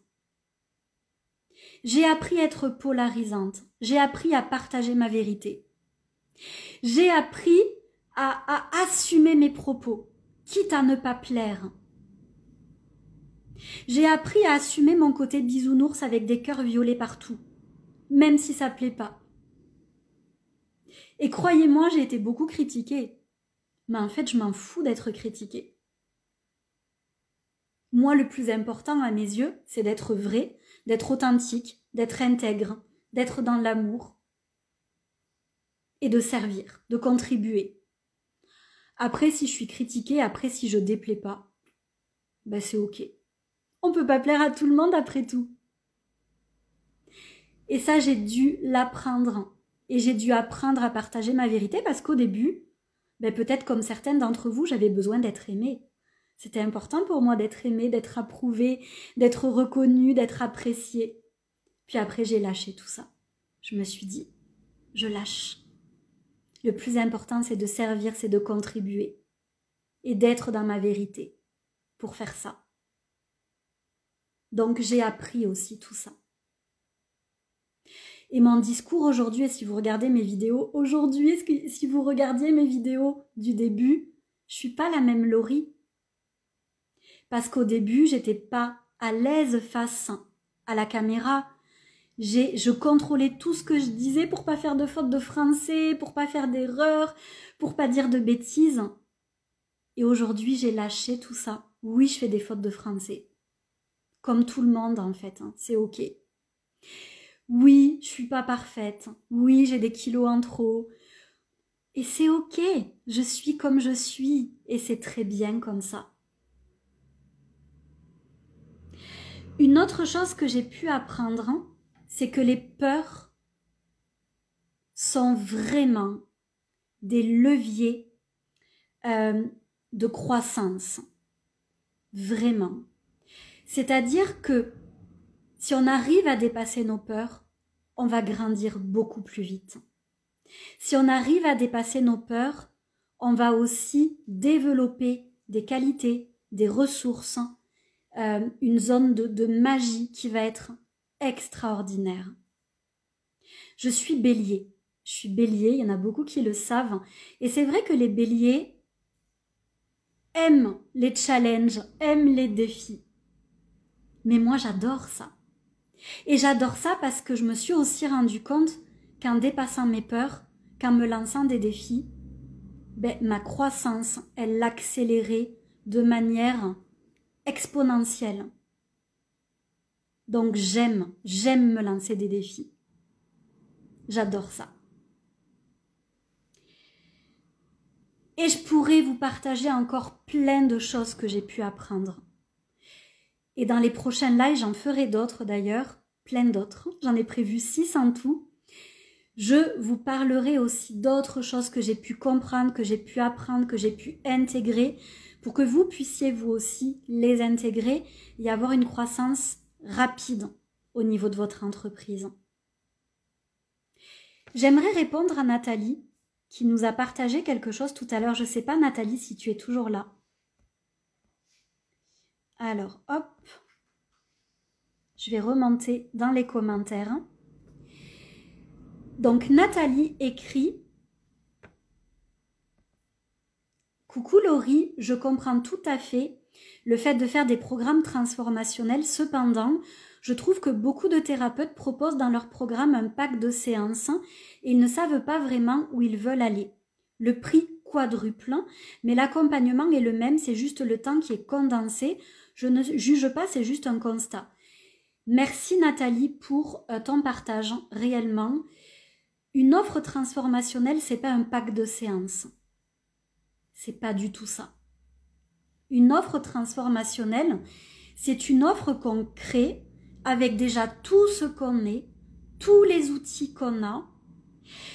J'ai appris à être polarisante. J'ai appris à partager ma vérité. J'ai appris à assumer mes propos, quitte à ne pas plaire. J'ai appris à assumer mon côté bisounours avec des cœurs violets partout, même si ça plaît pas. Et croyez-moi, j'ai été beaucoup critiquée. Mais en fait, je m'en fous d'être critiquée. Moi, le plus important à mes yeux, c'est d'être vrai, d'être authentique, d'être intègre, d'être dans l'amour et de servir, de contribuer. Après, si je suis critiquée, après, si je déplais pas, ben c'est ok. On peut pas plaire à tout le monde après tout. Et ça, j'ai dû l'apprendre. Et j'ai dû apprendre à partager ma vérité parce qu'au début, ben peut-être comme certaines d'entre vous, j'avais besoin d'être aimée. C'était important pour moi d'être aimée, d'être approuvée, d'être reconnue, d'être appréciée. Puis après, j'ai lâché tout ça. Je me suis dit, je lâche. Le plus important, c'est de servir, c'est de contribuer. Et d'être dans ma vérité pour faire ça. Donc j'ai appris aussi tout ça. Et mon discours aujourd'hui, et si vous regardez mes vidéos aujourd'hui, si vous regardiez mes vidéos du début, je suis pas la même Laurie. Parce qu'au début, j'étais pas à l'aise face à la caméra. Je contrôlais tout ce que je disais pour pas faire de fautes de français, pour pas faire d'erreurs, pour pas dire de bêtises. Et aujourd'hui, j'ai lâché tout ça. Oui, je fais des fautes de français. Comme tout le monde, en fait. C'est ok. Oui, je suis pas parfaite. Oui, j'ai des kilos en trop. Et c'est ok. Je suis comme je suis. Et c'est très bien comme ça. Une autre chose que j'ai pu apprendre, c'est que les peurs sont vraiment des leviers de croissance. Vraiment. C'est-à-dire que si on arrive à dépasser nos peurs, on va grandir beaucoup plus vite. Si on arrive à dépasser nos peurs, on va aussi développer des qualités, des ressources, une zone de magie qui va être extraordinaire. Je suis bélier. Je suis bélier, il y en a beaucoup qui le savent. Et c'est vrai que les béliers aiment les challenges, aiment les défis. Mais moi, j'adore ça. Et j'adore ça parce que je me suis aussi rendu compte qu'en dépassant mes peurs, qu'en me lançant des défis, ma croissance, elle l'accélérait de manière exponentielle. Donc j'aime me lancer des défis. J'adore ça. Et je pourrais vous partager encore plein de choses que j'ai pu apprendre. Et dans les prochains lives, j'en ferai d'autres d'ailleurs, plein d'autres. J'en ai prévu 6 en tout. Je vous parlerai aussi d'autres choses que j'ai pu comprendre, que j'ai pu apprendre, que j'ai pu intégrer, pour que vous puissiez vous aussi les intégrer et avoir une croissance rapide au niveau de votre entreprise. J'aimerais répondre à Nathalie, qui nous a partagé quelque chose tout à l'heure. Je ne sais pas, Nathalie, si tu es toujours là. Alors, hop, je vais remonter dans les commentaires. Donc, Nathalie écrit « Coucou Laurie, je comprends tout à fait le fait de faire des programmes transformationnels. Cependant, je trouve que beaucoup de thérapeutes proposent dans leur programme un pack de séances et ils ne savent pas vraiment où ils veulent aller. Le prix quadruple, mais l'accompagnement est le même, c'est juste le temps qui est condensé. Je ne juge pas, c'est juste un constat. » Merci Nathalie pour ton partage, réellement. Une offre transformationnelle, c'est pas un pack de séances. C'est pas du tout ça. Une offre transformationnelle, c'est une offre qu'on crée avec déjà tout ce qu'on est, tous les outils qu'on a.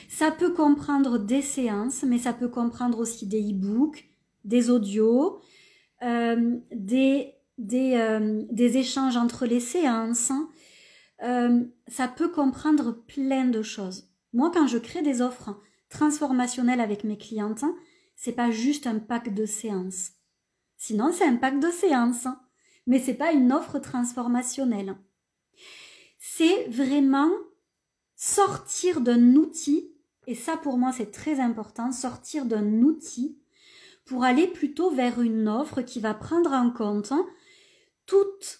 Ça peut comprendre des séances, mais ça peut comprendre aussi des e-books, des audios, des échanges entre les séances. Ça peut comprendre plein de choses. Moi, quand je crée des offres transformationnelles avec mes clientes, c'est pas juste un pack de séances. Sinon, c'est un pack de séances, mais c'est pas une offre transformationnelle. C'est vraiment sortir d'un outil, et ça pour moi c'est très important, sortir d'un outil pour aller plutôt vers une offre qui va prendre en compte toutes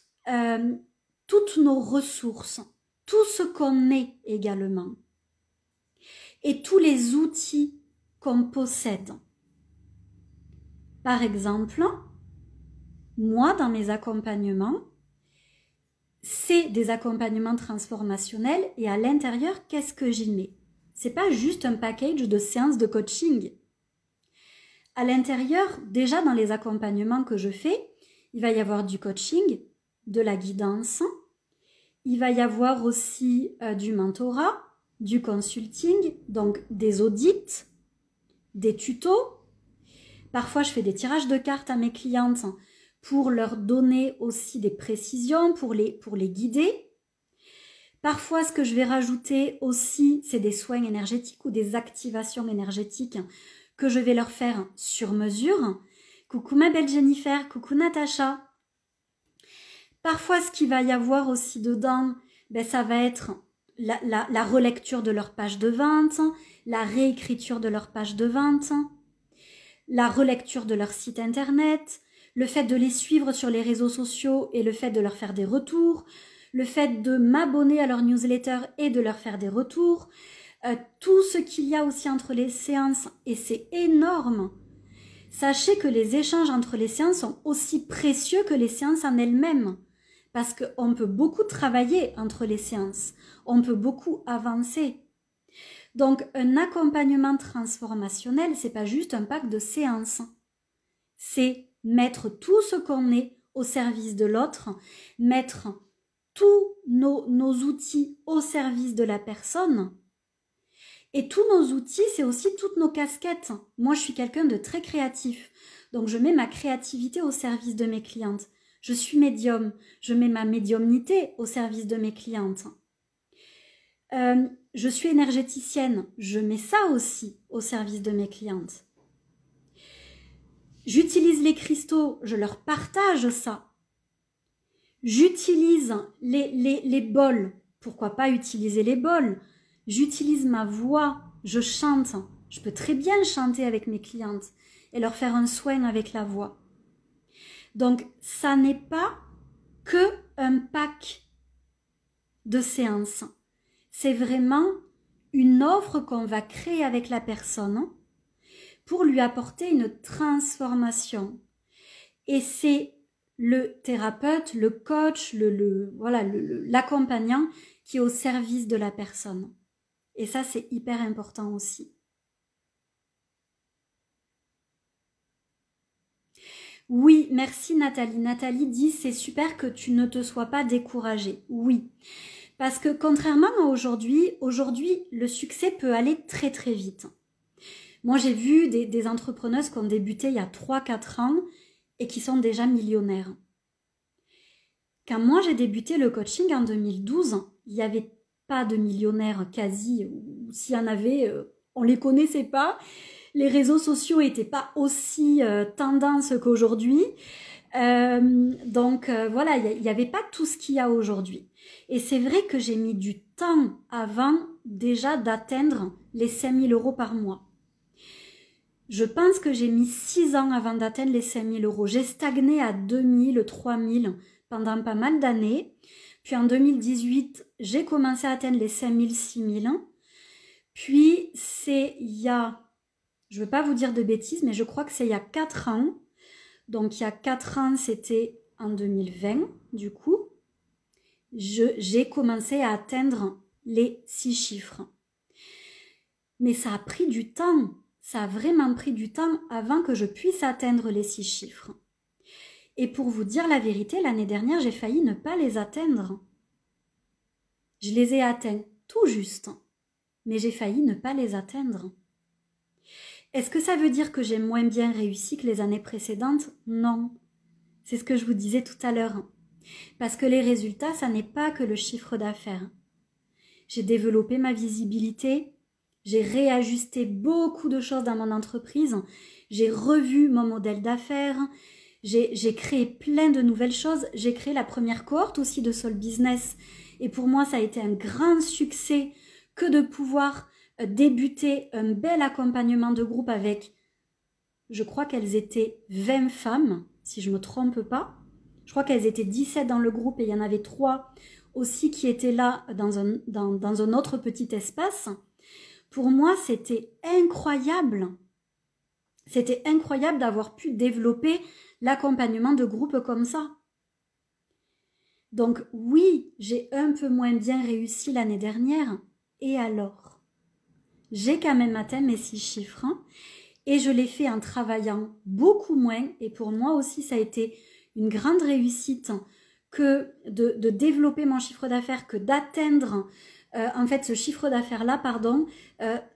nos ressources, tout ce qu'on est également, et tous les outils qu'on possède. Par exemple, moi dans mes accompagnements, c'est des accompagnements transformationnels et à l'intérieur, qu'est-ce que j'y mets? C'est pas juste un package de séances de coaching. À l'intérieur, déjà dans les accompagnements que je fais, il va y avoir du coaching, de la guidance, il va y avoir aussi du mentorat, du consulting, donc des audits, des tutos. Parfois, je fais des tirages de cartes à mes clientes pour leur donner aussi des précisions, pour les guider. Parfois, ce que je vais rajouter aussi, c'est des soins énergétiques ou des activations énergétiques que je vais leur faire sur mesure. Coucou ma belle Jennifer, coucou Natacha. Parfois, ce qu'il va y avoir aussi dedans, ça va être la relecture de leur page de vente, la réécriture de leur page de vente, la relecture de leur site internet, le fait de les suivre sur les réseaux sociaux et le fait de leur faire des retours, le fait de m'abonner à leur newsletter et de leur faire des retours, tout ce qu'il y a aussi entre les séances, et c'est énorme. Sachez que les échanges entre les séances sont aussi précieux que les séances en elles-mêmes, parce qu'on peut beaucoup travailler entre les séances, on peut beaucoup avancer. Donc un accompagnement transformationnel, c'est pas juste un pack de séances, c'est mettre tout ce qu'on est au service de l'autre, mettre tous nos outils au service de la personne. Et tous nos outils, c'est aussi toutes nos casquettes. Moi, je suis quelqu'un de très créatif. Donc, je mets ma créativité au service de mes clientes. Je suis médium. Je mets ma médiumnité au service de mes clientes. Je suis énergéticienne. Je mets ça aussi au service de mes clientes. J'utilise les cristaux. Je leur partage ça. J'utilise les bols. Pourquoi pas utiliser les bols? J'utilise ma voix, je chante. Je peux très bien chanter avec mes clientes et leur faire un soin avec la voix. Donc, ça n'est pas que un pack de séances. C'est vraiment une offre qu'on va créer avec la personne pour lui apporter une transformation. Et c'est le thérapeute, le coach, l'accompagnant qui est au service de la personne. Et ça, c'est hyper important aussi. Oui, merci Nathalie. Nathalie dit, c'est super que tu ne te sois pas découragée. Oui, parce que contrairement à aujourd'hui, le succès peut aller très très vite. Moi, j'ai vu des entrepreneuses qui ont débuté il y a 3-4 ans et qui sont déjà millionnaires. Quand moi, j'ai débuté le coaching en 2012, il n'y avait pas de millionnaires quasi, ou s'il y en avait, on ne les connaissait pas. Les réseaux sociaux n'étaient pas aussi tendance qu'aujourd'hui. Donc voilà, il n'y avait pas tout ce qu'il y a aujourd'hui. Et c'est vrai que j'ai mis du temps avant déjà d'atteindre les 5 000 € par mois. Je pense que j'ai mis 6 ans avant d'atteindre les 5 000 €. J'ai stagné à 2 000, 3 000 pendant pas mal d'années. Puis en 2018, j'ai commencé à atteindre les 5 000, 6 000. Puis c'est il y a, je ne veux pas vous dire de bêtises, mais je crois que c'est il y a 4 ans. Donc il y a 4 ans, c'était en 2020, du coup. J'ai commencé à atteindre les 6 chiffres. Mais ça a pris du temps. Ça a vraiment pris du temps avant que je puisse atteindre les 6 chiffres. Et pour vous dire la vérité, l'année dernière, j'ai failli ne pas les atteindre. Je les ai atteints tout juste, mais j'ai failli ne pas les atteindre. Est-ce que ça veut dire que j'ai moins bien réussi que les années précédentes? Non. C'est ce que je vous disais tout à l'heure. Parce que les résultats, ça n'est pas que le chiffre d'affaires. J'ai développé ma visibilité, j'ai réajusté beaucoup de choses dans mon entreprise, j'ai revu mon modèle d'affaires, j'ai créé plein de nouvelles choses, j'ai créé la première cohorte aussi de Soul Business et pour moi ça a été un grand succès que de pouvoir débuter un bel accompagnement de groupe avec, je crois qu'elles étaient 20 femmes, si je ne me trompe pas, je crois qu'elles étaient 17 dans le groupe et il y en avait 3 aussi qui étaient là dans un autre petit espace. Pour moi, c'était incroyable. C'était incroyable d'avoir pu développer l'accompagnement de groupe comme ça. Donc oui, j'ai un peu moins bien réussi l'année dernière. Et alors? J'ai quand même atteint mes 6 chiffres et je l'ai fait en travaillant beaucoup moins. Et pour moi aussi, ça a été une grande réussite que de développer mon chiffre d'affaires, que d'atteindre en fait ce chiffre d'affaires-là,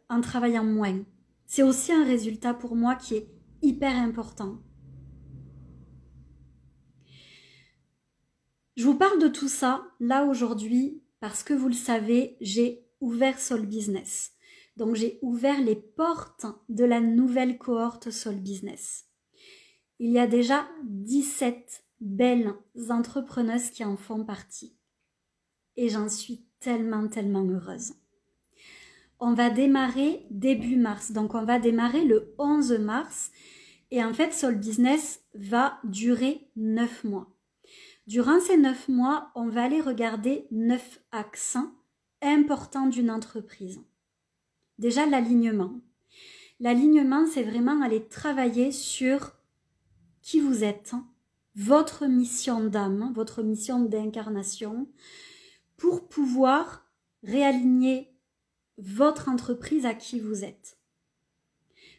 en travaillant moins. C'est aussi un résultat pour moi qui est hyper important. Je vous parle de tout ça là aujourd'hui parce que vous le savez, j'ai ouvert Soul Business. Donc j'ai ouvert les portes de la nouvelle cohorte Soul Business. Il y a déjà 17 belles entrepreneuses qui en font partie. Et j'en suis tellement heureuse. On va démarrer début mars. Donc on va démarrer le 11 mars. Et en fait, Soul Business va durer 9 mois. Durant ces 9 mois, on va aller regarder 9 axes importants d'une entreprise. Déjà, l'alignement. L'alignement, c'est vraiment aller travailler sur qui vous êtes, votre mission d'âme, votre mission d'incarnation, pour pouvoir réaligner votre entreprise à qui vous êtes.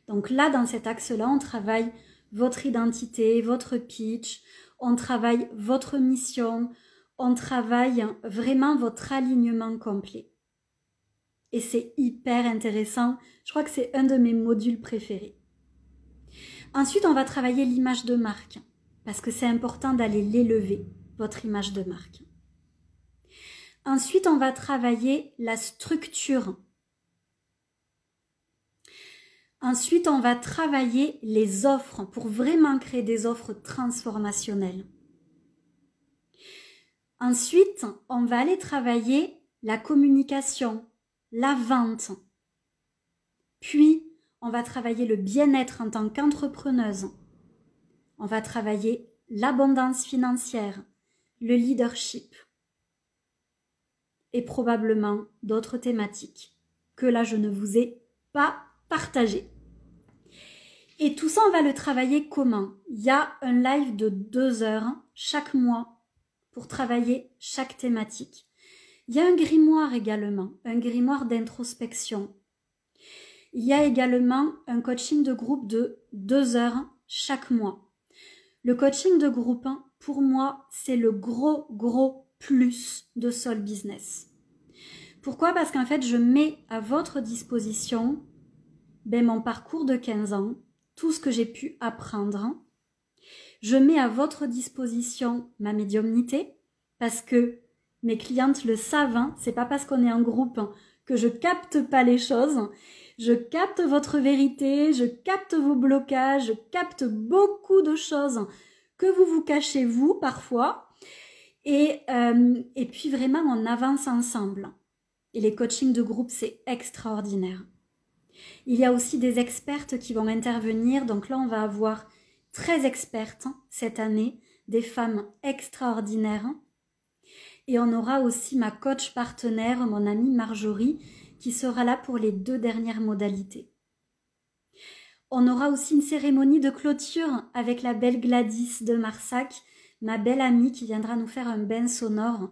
Donc là, dans cet axe-là, on travaille votre identité, votre pitch, on travaille votre mission, on travaille vraiment votre alignement complet. Et c'est hyper intéressant. Je crois que c'est un de mes modules préférés. Ensuite, on va travailler l'image de marque, parce que c'est important d'aller l'élever, votre image de marque. Ensuite, on va travailler la structure. Ensuite, on va travailler les offres pour vraiment créer des offres transformationnelles. Ensuite, on va aller travailler la communication, la vente. Puis, on va travailler le bien-être en tant qu'entrepreneuse. On va travailler l'abondance financière, le leadership et probablement d'autres thématiques que là, je ne vous ai pas partagées. Et tout ça, on va le travailler comment? Il y a un live de 2 heures chaque mois pour travailler chaque thématique. Il y a un grimoire également, un grimoire d'introspection. Il y a également un coaching de groupe de 2 heures chaque mois. Le coaching de groupe, pour moi, c'est le gros plus de Soul Business. Pourquoi? Parce qu'en fait, je mets à votre disposition mon parcours de 15 ans, tout ce que j'ai pu apprendre. Je mets à votre disposition ma médiumnité, parce que mes clientes le savent, c'est pas parce qu'on est en groupe que je capte pas les choses. Je capte votre vérité, je capte vos blocages, je capte beaucoup de choses que vous cachez vous parfois. Et puis vraiment, on avance ensemble. Et les coachings de groupe, c'est extraordinaire. Il y a aussi des expertes qui vont intervenir. Donc là, on va avoir 13 expertes cette année, des femmes extraordinaires. Et on aura aussi ma coach partenaire, mon amie Marjorie, qui sera là pour les 2 dernières modalités. On aura aussi une cérémonie de clôture avec la belle Gladys de Marsac, ma belle amie qui viendra nous faire un bain sonore.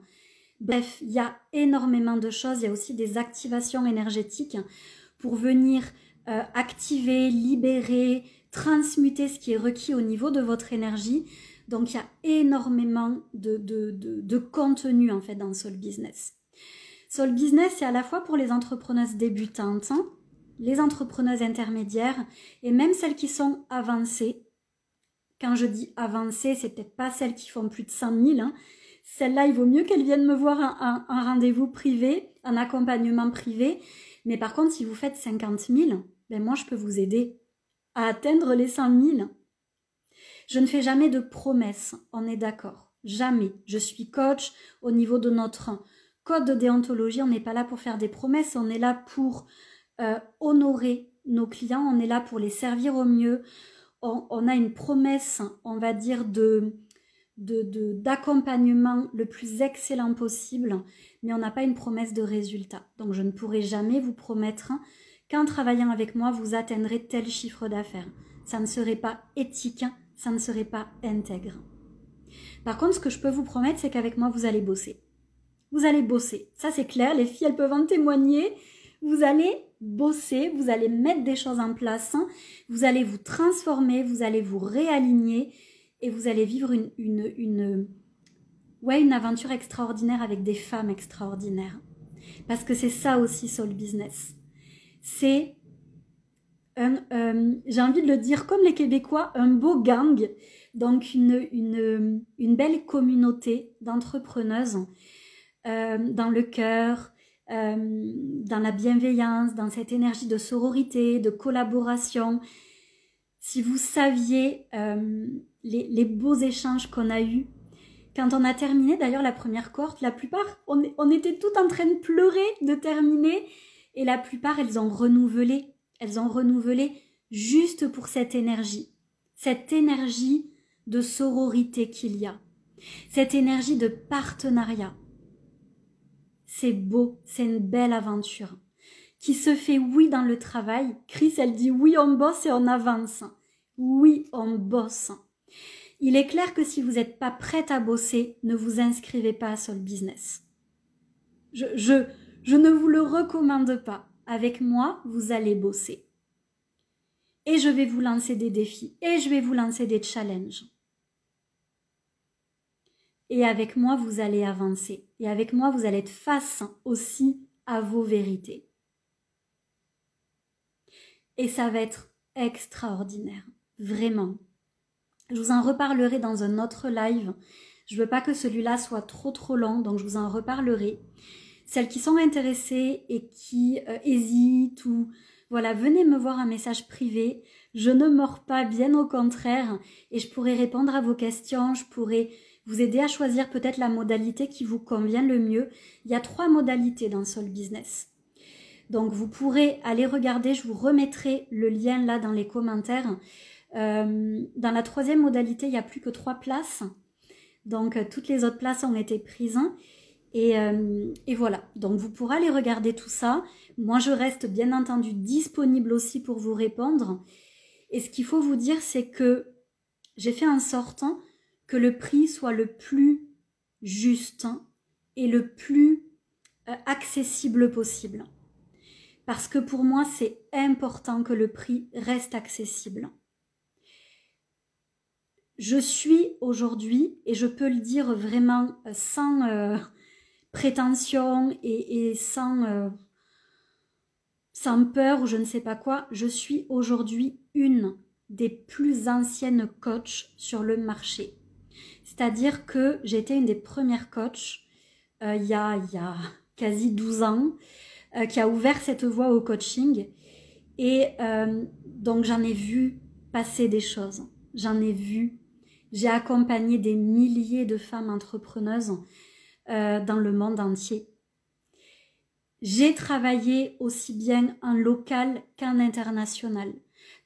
Bref, il y a énormément de choses. Il y a aussi des activations énergétiques pour venir activer, libérer, transmuter ce qui est requis au niveau de votre énergie. Donc, il y a énormément de contenu en fait dans Soul Business. Soul Business, c'est à la fois pour les entrepreneuses débutantes, les entrepreneuses intermédiaires et même celles qui sont avancées. Quand je dis avancées, c'est peut-être pas celles qui font plus de 100 000. Celles-là, il vaut mieux qu'elles viennent me voir un rendez-vous privé, un accompagnement privé. Mais par contre, si vous faites 50 000, moi, je peux vous aider à atteindre les 100 000. Je ne fais jamais de promesses, on est d'accord. Jamais. Je suis coach au niveau de notre code de déontologie. On n'est pas là pour faire des promesses, on est là pour honorer nos clients, on est là pour les servir au mieux. On a une promesse, on va dire, d'accompagnement le plus excellent possible, mais on n'a pas une promesse de résultat. Donc je ne pourrai jamais vous promettre qu'en travaillant avec moi, vous atteindrez tel chiffre d'affaires. Ça ne serait pas éthique, ça ne serait pas intègre. Par contre, ce que je peux vous promettre, c'est qu'avec moi, vous allez bosser. Vous allez bosser. Ça, c'est clair. Les filles, elles peuvent en témoigner. Vous allez bosser, vous allez mettre des choses en place, vous allez vous transformer, vous allez vous réaligner et vous allez vivre une aventure extraordinaire avec des femmes extraordinaires. Parce que c'est ça aussi Soul Business. C'est j'ai envie de le dire comme les Québécois, un beau gang, donc une belle communauté d'entrepreneuses dans le cœur, dans la bienveillance, dans cette énergie de sororité, de collaboration. Si vous saviez les beaux échanges qu'on a eus, quand on a terminé d'ailleurs la première cohorte, la plupart, on était toutes en train de pleurer de terminer, et la plupart, elles ont renouvelé juste pour cette énergie de sororité qu'il y a, cette énergie de partenariat. C'est beau, c'est une belle aventure qui se fait, oui, dans le travail. Chris, elle dit oui, on bosse et on avance. Oui, on bosse. Il est clair que si vous n'êtes pas prête à bosser, ne vous inscrivez pas à Soul Business. Je ne vous le recommande pas. Avec moi, vous allez bosser. Et je vais vous lancer des défis. Et je vais vous lancer des challenges. Et avec moi, vous allez avancer. Et avec moi, vous allez être face aussi à vos vérités. Et ça va être extraordinaire. Vraiment. Je vous en reparlerai dans un autre live. Je ne veux pas que celui-là soit trop long, donc je vous en reparlerai. Celles qui sont intéressées et qui hésitent ou... Voilà, venez me voir un message privé. Je ne mords pas, bien au contraire. Et je pourrai répondre à vos questions. Je pourrai vous aider à choisir peut-être la modalité qui vous convient le mieux. Il y a 3 modalités dans Soul Business. Donc vous pourrez aller regarder, je vous remettrai le lien là dans les commentaires. Dans la 3e modalité, il n'y a plus que 3 places. Donc toutes les autres places ont été prises. Et voilà, donc vous pourrez aller regarder tout ça. Moi je reste bien entendu disponible aussi pour vous répondre. Et ce qu'il faut vous dire, c'est que j'ai fait en sorte que le prix soit le plus juste et le plus accessible possible. Parce que pour moi, c'est important que le prix reste accessible. Je suis aujourd'hui, et je peux le dire vraiment sans prétention et sans peur ou je ne sais pas quoi, je suis aujourd'hui une des plus anciennes coachs sur le marché. C'est-à-dire que j'étais une des premières coachs il y a quasi 12 ans qui a ouvert cette voie au coaching. Et donc j'en ai vu passer des choses. J'ai accompagné des milliers de femmes entrepreneuses dans le monde entier. J'ai travaillé aussi bien en local qu'en international.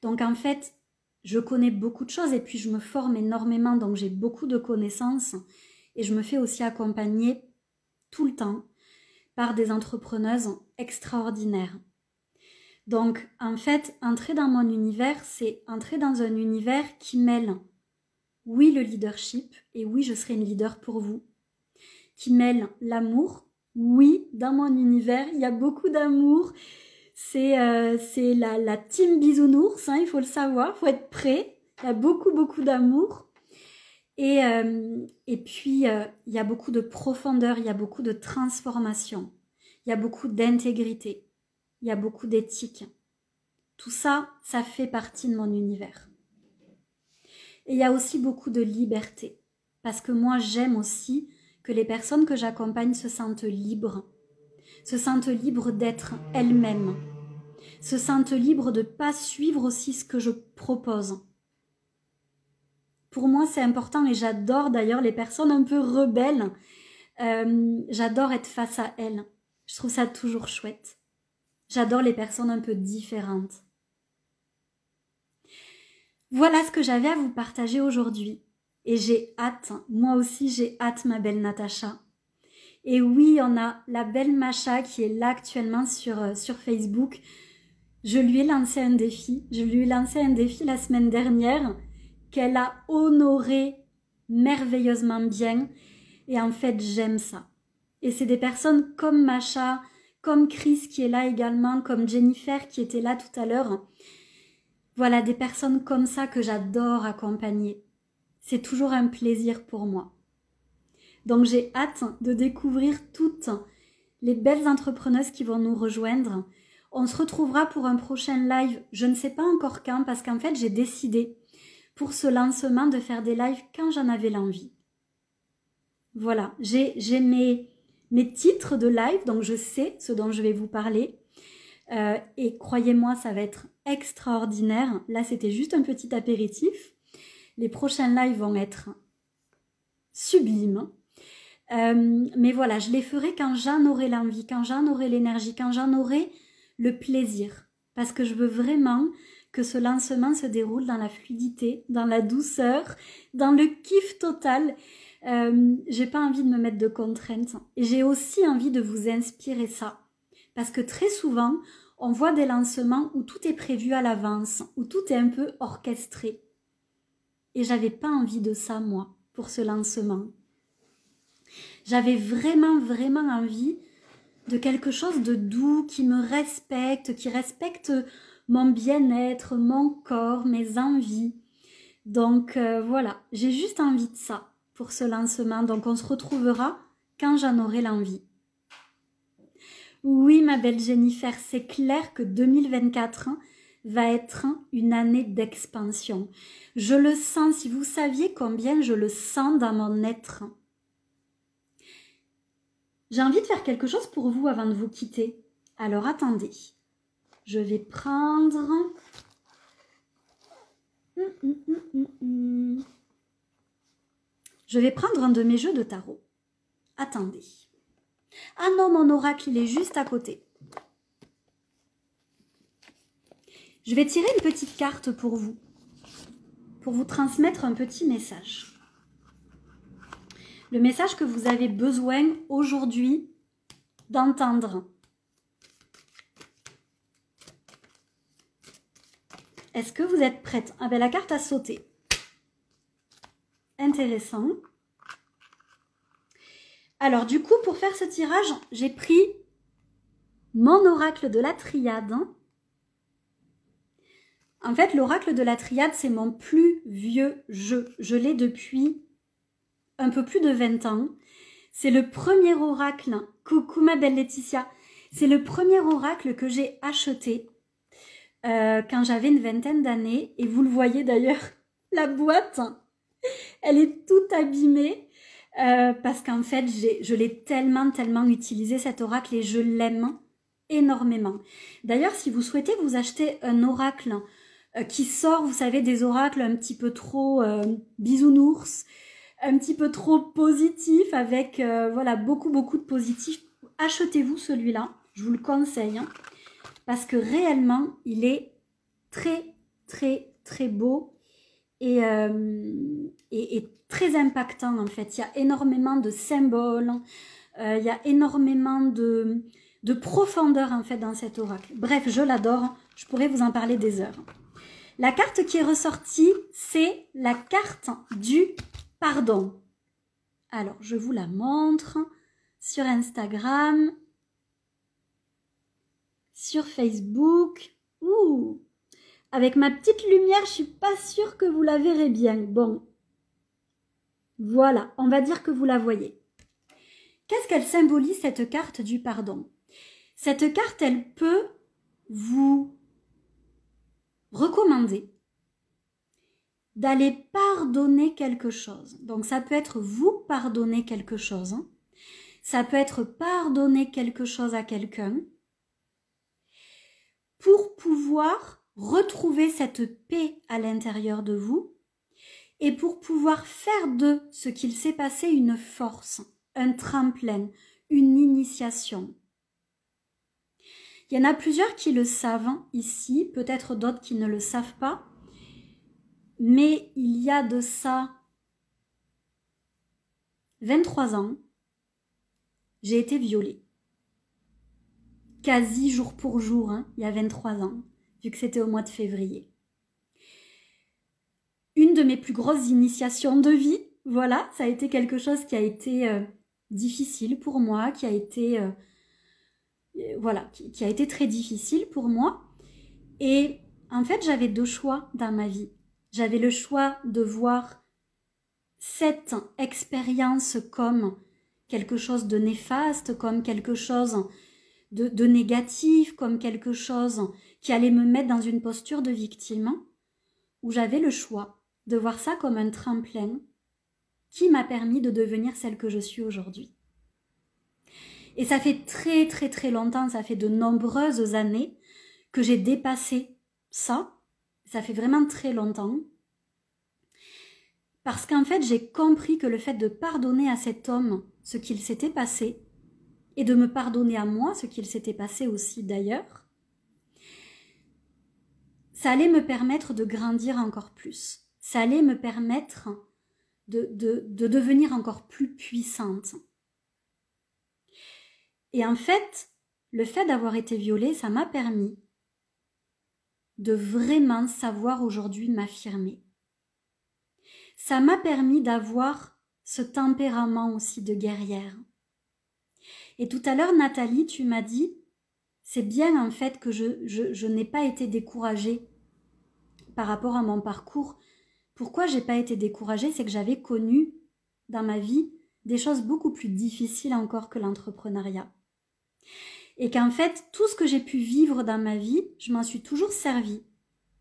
Donc en fait, je connais beaucoup de choses et puis je me forme énormément, donc j'ai beaucoup de connaissances et je me fais aussi accompagner tout le temps par des entrepreneuses extraordinaires. Donc en fait, entrer dans mon univers, c'est entrer dans un univers qui mêle, oui, le leadership, et oui, je serai une leader pour vous, qui mêle l'amour. Oui, dans mon univers, il y a beaucoup d'amour. C'est la team bisounours, il faut le savoir, il faut être prêt. Il y a beaucoup d'amour. Et puis, il y a beaucoup de profondeur, il y a beaucoup de transformation. Il y a beaucoup d'intégrité. Il y a beaucoup d'éthique. Tout ça, ça fait partie de mon univers. Et il y a aussi beaucoup de liberté. Parce que moi, j'aime aussi que les personnes que j'accompagne se sentent libres d'être elles-mêmes, se sentent libres de ne pas suivre aussi ce que je propose. Pour moi, c'est important et j'adore d'ailleurs les personnes un peu rebelles. J'adore être face à elles. Je trouve ça toujours chouette. J'adore les personnes un peu différentes. Voilà ce que j'avais à vous partager aujourd'hui. Et j'ai hâte, moi aussi j'ai hâte ma belle Natacha. Et oui, on a la belle Macha qui est là actuellement sur Facebook. Je lui ai lancé un défi. La semaine dernière qu'elle a honoré merveilleusement bien. Et en fait, j'aime ça. Et c'est des personnes comme Macha, comme Chris qui est là également, comme Jennifer qui était là tout à l'heure. Voilà, des personnes comme ça que j'adore accompagner. C'est toujours un plaisir pour moi. Donc j'ai hâte de découvrir toutes les belles entrepreneuses qui vont nous rejoindre. On se retrouvera pour un prochain live, je ne sais pas encore quand, parce qu'en fait j'ai décidé pour ce lancement de faire des lives quand j'en avais l'envie. Voilà, j'ai mes titres de live, donc je sais ce dont je vais vous parler. Et croyez-moi, ça va être extraordinaire. Là, c'était juste un petit apéritif. Les prochains lives vont être sublimes. Mais voilà, je les ferai quand j'en aurai l'envie, quand j'en aurai l'énergie, quand j'en aurai le plaisir. Parce que je veux vraiment que ce lancement se déroule dans la fluidité, dans la douceur, dans le kiff total. J'ai pas envie de me mettre de contraintes. Et j'ai aussi envie de vous inspirer ça. Parce que très souvent, on voit des lancements où tout est prévu à l'avance, où tout est un peu orchestré. Et j'avais pas envie de ça, moi, pour ce lancement. J'avais vraiment envie de quelque chose de doux, qui me respecte, qui respecte mon bien-être, mon corps, mes envies. Donc voilà, j'ai juste envie de ça pour ce lancement. Donc on se retrouvera quand j'en aurai l'envie. Oui, ma belle Jennifer, c'est clair que 2024 va être une année d'expansion. Je le sens, si vous saviez combien je le sens dans mon être. J'ai envie de faire quelque chose pour vous avant de vous quitter. Alors attendez, je vais prendre... Je vais prendre un de mes jeux de tarot. Attendez. Ah non, mon oracle, il est juste à côté. Je vais tirer une petite carte pour vous transmettre un petit message. Le message que vous avez besoin aujourd'hui d'entendre. Est-ce que vous êtes prête? Ah ben la carte a sauté. Intéressant. Alors du coup, pour faire ce tirage, j'ai pris mon oracle de la triade. En fait, l'oracle de la triade, c'est mon plus vieux jeu. Je l'ai depuis un peu plus de 20 ans. C'est le premier oracle, coucou ma belle Laetitia, c'est le premier oracle que j'ai acheté quand j'avais une vingtaine d'années. Et vous le voyez d'ailleurs, la boîte, elle est toute abîmée parce qu'en fait, je l'ai tellement utilisé cet oracle et je l'aime énormément. D'ailleurs, si vous souhaitez vous acheter un oracle qui sort, vous savez, des oracles un petit peu trop bisounours, un petit peu trop positif, avec voilà, beaucoup de positifs, achetez-vous celui-là, je vous le conseille, hein, parce que réellement, il est très beau et très impactant en fait. Il y a énormément de symboles, il y a énormément de profondeur en fait dans cet oracle. Bref, je l'adore, je pourrais vous en parler des heures. La carte qui est ressortie, c'est la carte du pardon. Alors, je vous la montre sur Instagram, sur Facebook. Ouh, avec ma petite lumière, je suis pas sûre que vous la verrez bien. Bon, voilà, on va dire que vous la voyez. Qu'est-ce qu'elle symbolise, cette carte du pardon? Cette carte, elle peut vous recommander d'aller pardonner quelque chose. Donc ça peut être vous pardonner quelque chose, hein. Ça peut être pardonner quelque chose à quelqu'un pour pouvoir retrouver cette paix à l'intérieur de vous et pour pouvoir faire de ce qu'il s'est passé une force, un tremplin, une initiation. Il y en a plusieurs qui le savent ici, peut-être d'autres qui ne le savent pas. Mais il y a de ça 23 ans, j'ai été violée. Quasi jour pour jour, hein, il y a 23 ans, vu que c'était au mois de février. Une de mes plus grosses initiations de vie, voilà, ça a été quelque chose qui a été difficile pour moi, qui a été, voilà, qui a été très difficile pour moi. Et en fait, j'avais deux choix dans ma vie. J'avais le choix de voir cette expérience comme quelque chose de néfaste, comme quelque chose de négatif, comme quelque chose qui allait me mettre dans une posture de victime, ou j'avais le choix de voir ça comme un tremplin qui m'a permis de devenir celle que je suis aujourd'hui. Et ça fait très longtemps, ça fait de nombreuses années que j'ai dépassé ça. Ça fait vraiment très longtemps. Parce qu'en fait, j'ai compris que le fait de pardonner à cet homme ce qu'il s'était passé, et de me pardonner à moi ce qu'il s'était passé aussi d'ailleurs, ça allait me permettre de grandir encore plus. Ça allait me permettre de devenir encore plus puissante. Et en fait, le fait d'avoir été violée, ça m'a permis de vraiment savoir aujourd'hui m'affirmer. Ça m'a permis d'avoir ce tempérament aussi de guerrière. Et tout à l'heure, Nathalie, tu m'as dit, c'est bien en fait que je n'ai pas été découragée par rapport à mon parcours. Pourquoi j'ai pas été découragée? C'est que j'avais connu dans ma vie des choses beaucoup plus difficiles encore que l'entrepreneuriat. Et qu'en fait, tout ce que j'ai pu vivre dans ma vie, je m'en suis toujours servi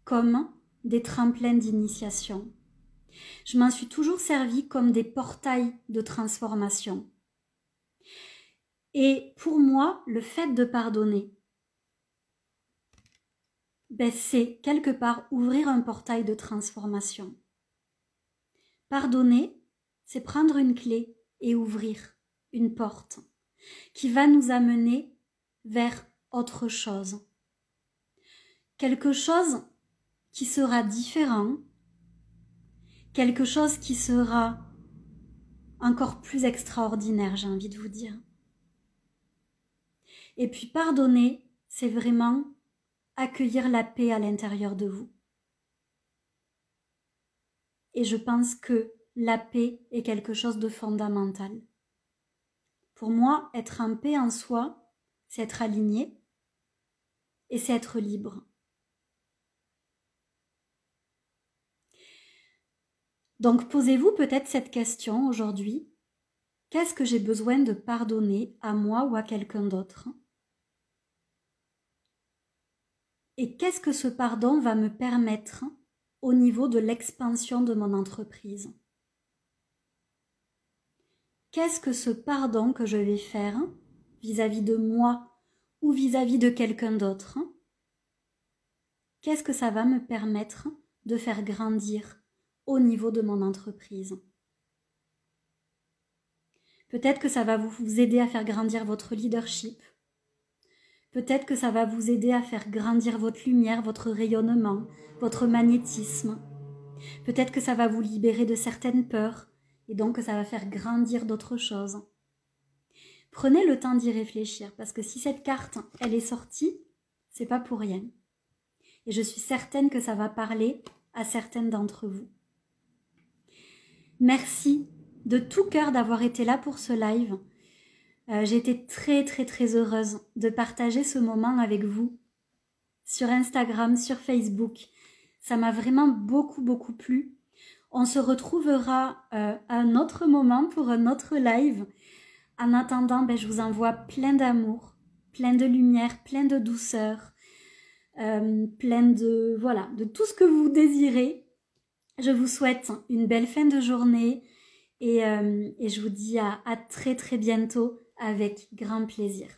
comme des tremplins d'initiation. Je m'en suis toujours servi comme des portails de transformation. Et pour moi, le fait de pardonner, c'est quelque part ouvrir un portail de transformation. Pardonner, c'est prendre une clé et ouvrir une porte qui va nous amener vers autre chose. Quelque chose qui sera différent, quelque chose qui sera encore plus extraordinaire, j'ai envie de vous dire. Et puis pardonner, c'est vraiment accueillir la paix à l'intérieur de vous. Et je pense que la paix est quelque chose de fondamental. Pour moi, être en paix en soi, c'est être aligné et c'est être libre. Donc posez-vous peut-être cette question aujourd'hui. Qu'est-ce que j'ai besoin de pardonner à moi ou à quelqu'un d'autre? Et qu'est-ce que ce pardon va me permettre au niveau de l'expansion de mon entreprise? Qu'est-ce que ce pardon que je vais faire vis-à-vis de moi ou vis-à-vis de quelqu'un d'autre? Qu'est-ce que ça va me permettre de faire grandir au niveau de mon entreprise? Peut-être que ça va vous aider à faire grandir votre leadership. Peut-être que ça va vous aider à faire grandir votre lumière, votre rayonnement, votre magnétisme. Peut-être que ça va vous libérer de certaines peurs et donc que ça va faire grandir d'autres choses. Prenez le temps d'y réfléchir parce que si cette carte, elle est sortie, c'est pas pour rien. Et je suis certaine que ça va parler à certaines d'entre vous. Merci de tout cœur d'avoir été là pour ce live. J'ai été très heureuse de partager ce moment avec vous sur Instagram, sur Facebook. Ça m'a vraiment beaucoup plu. On se retrouvera à un autre moment pour un autre live. En attendant, je vous envoie plein d'amour, plein de lumière, plein de douceur, plein de tout ce que vous désirez. Je vous souhaite une belle fin de journée et je vous dis à très bientôt avec grand plaisir.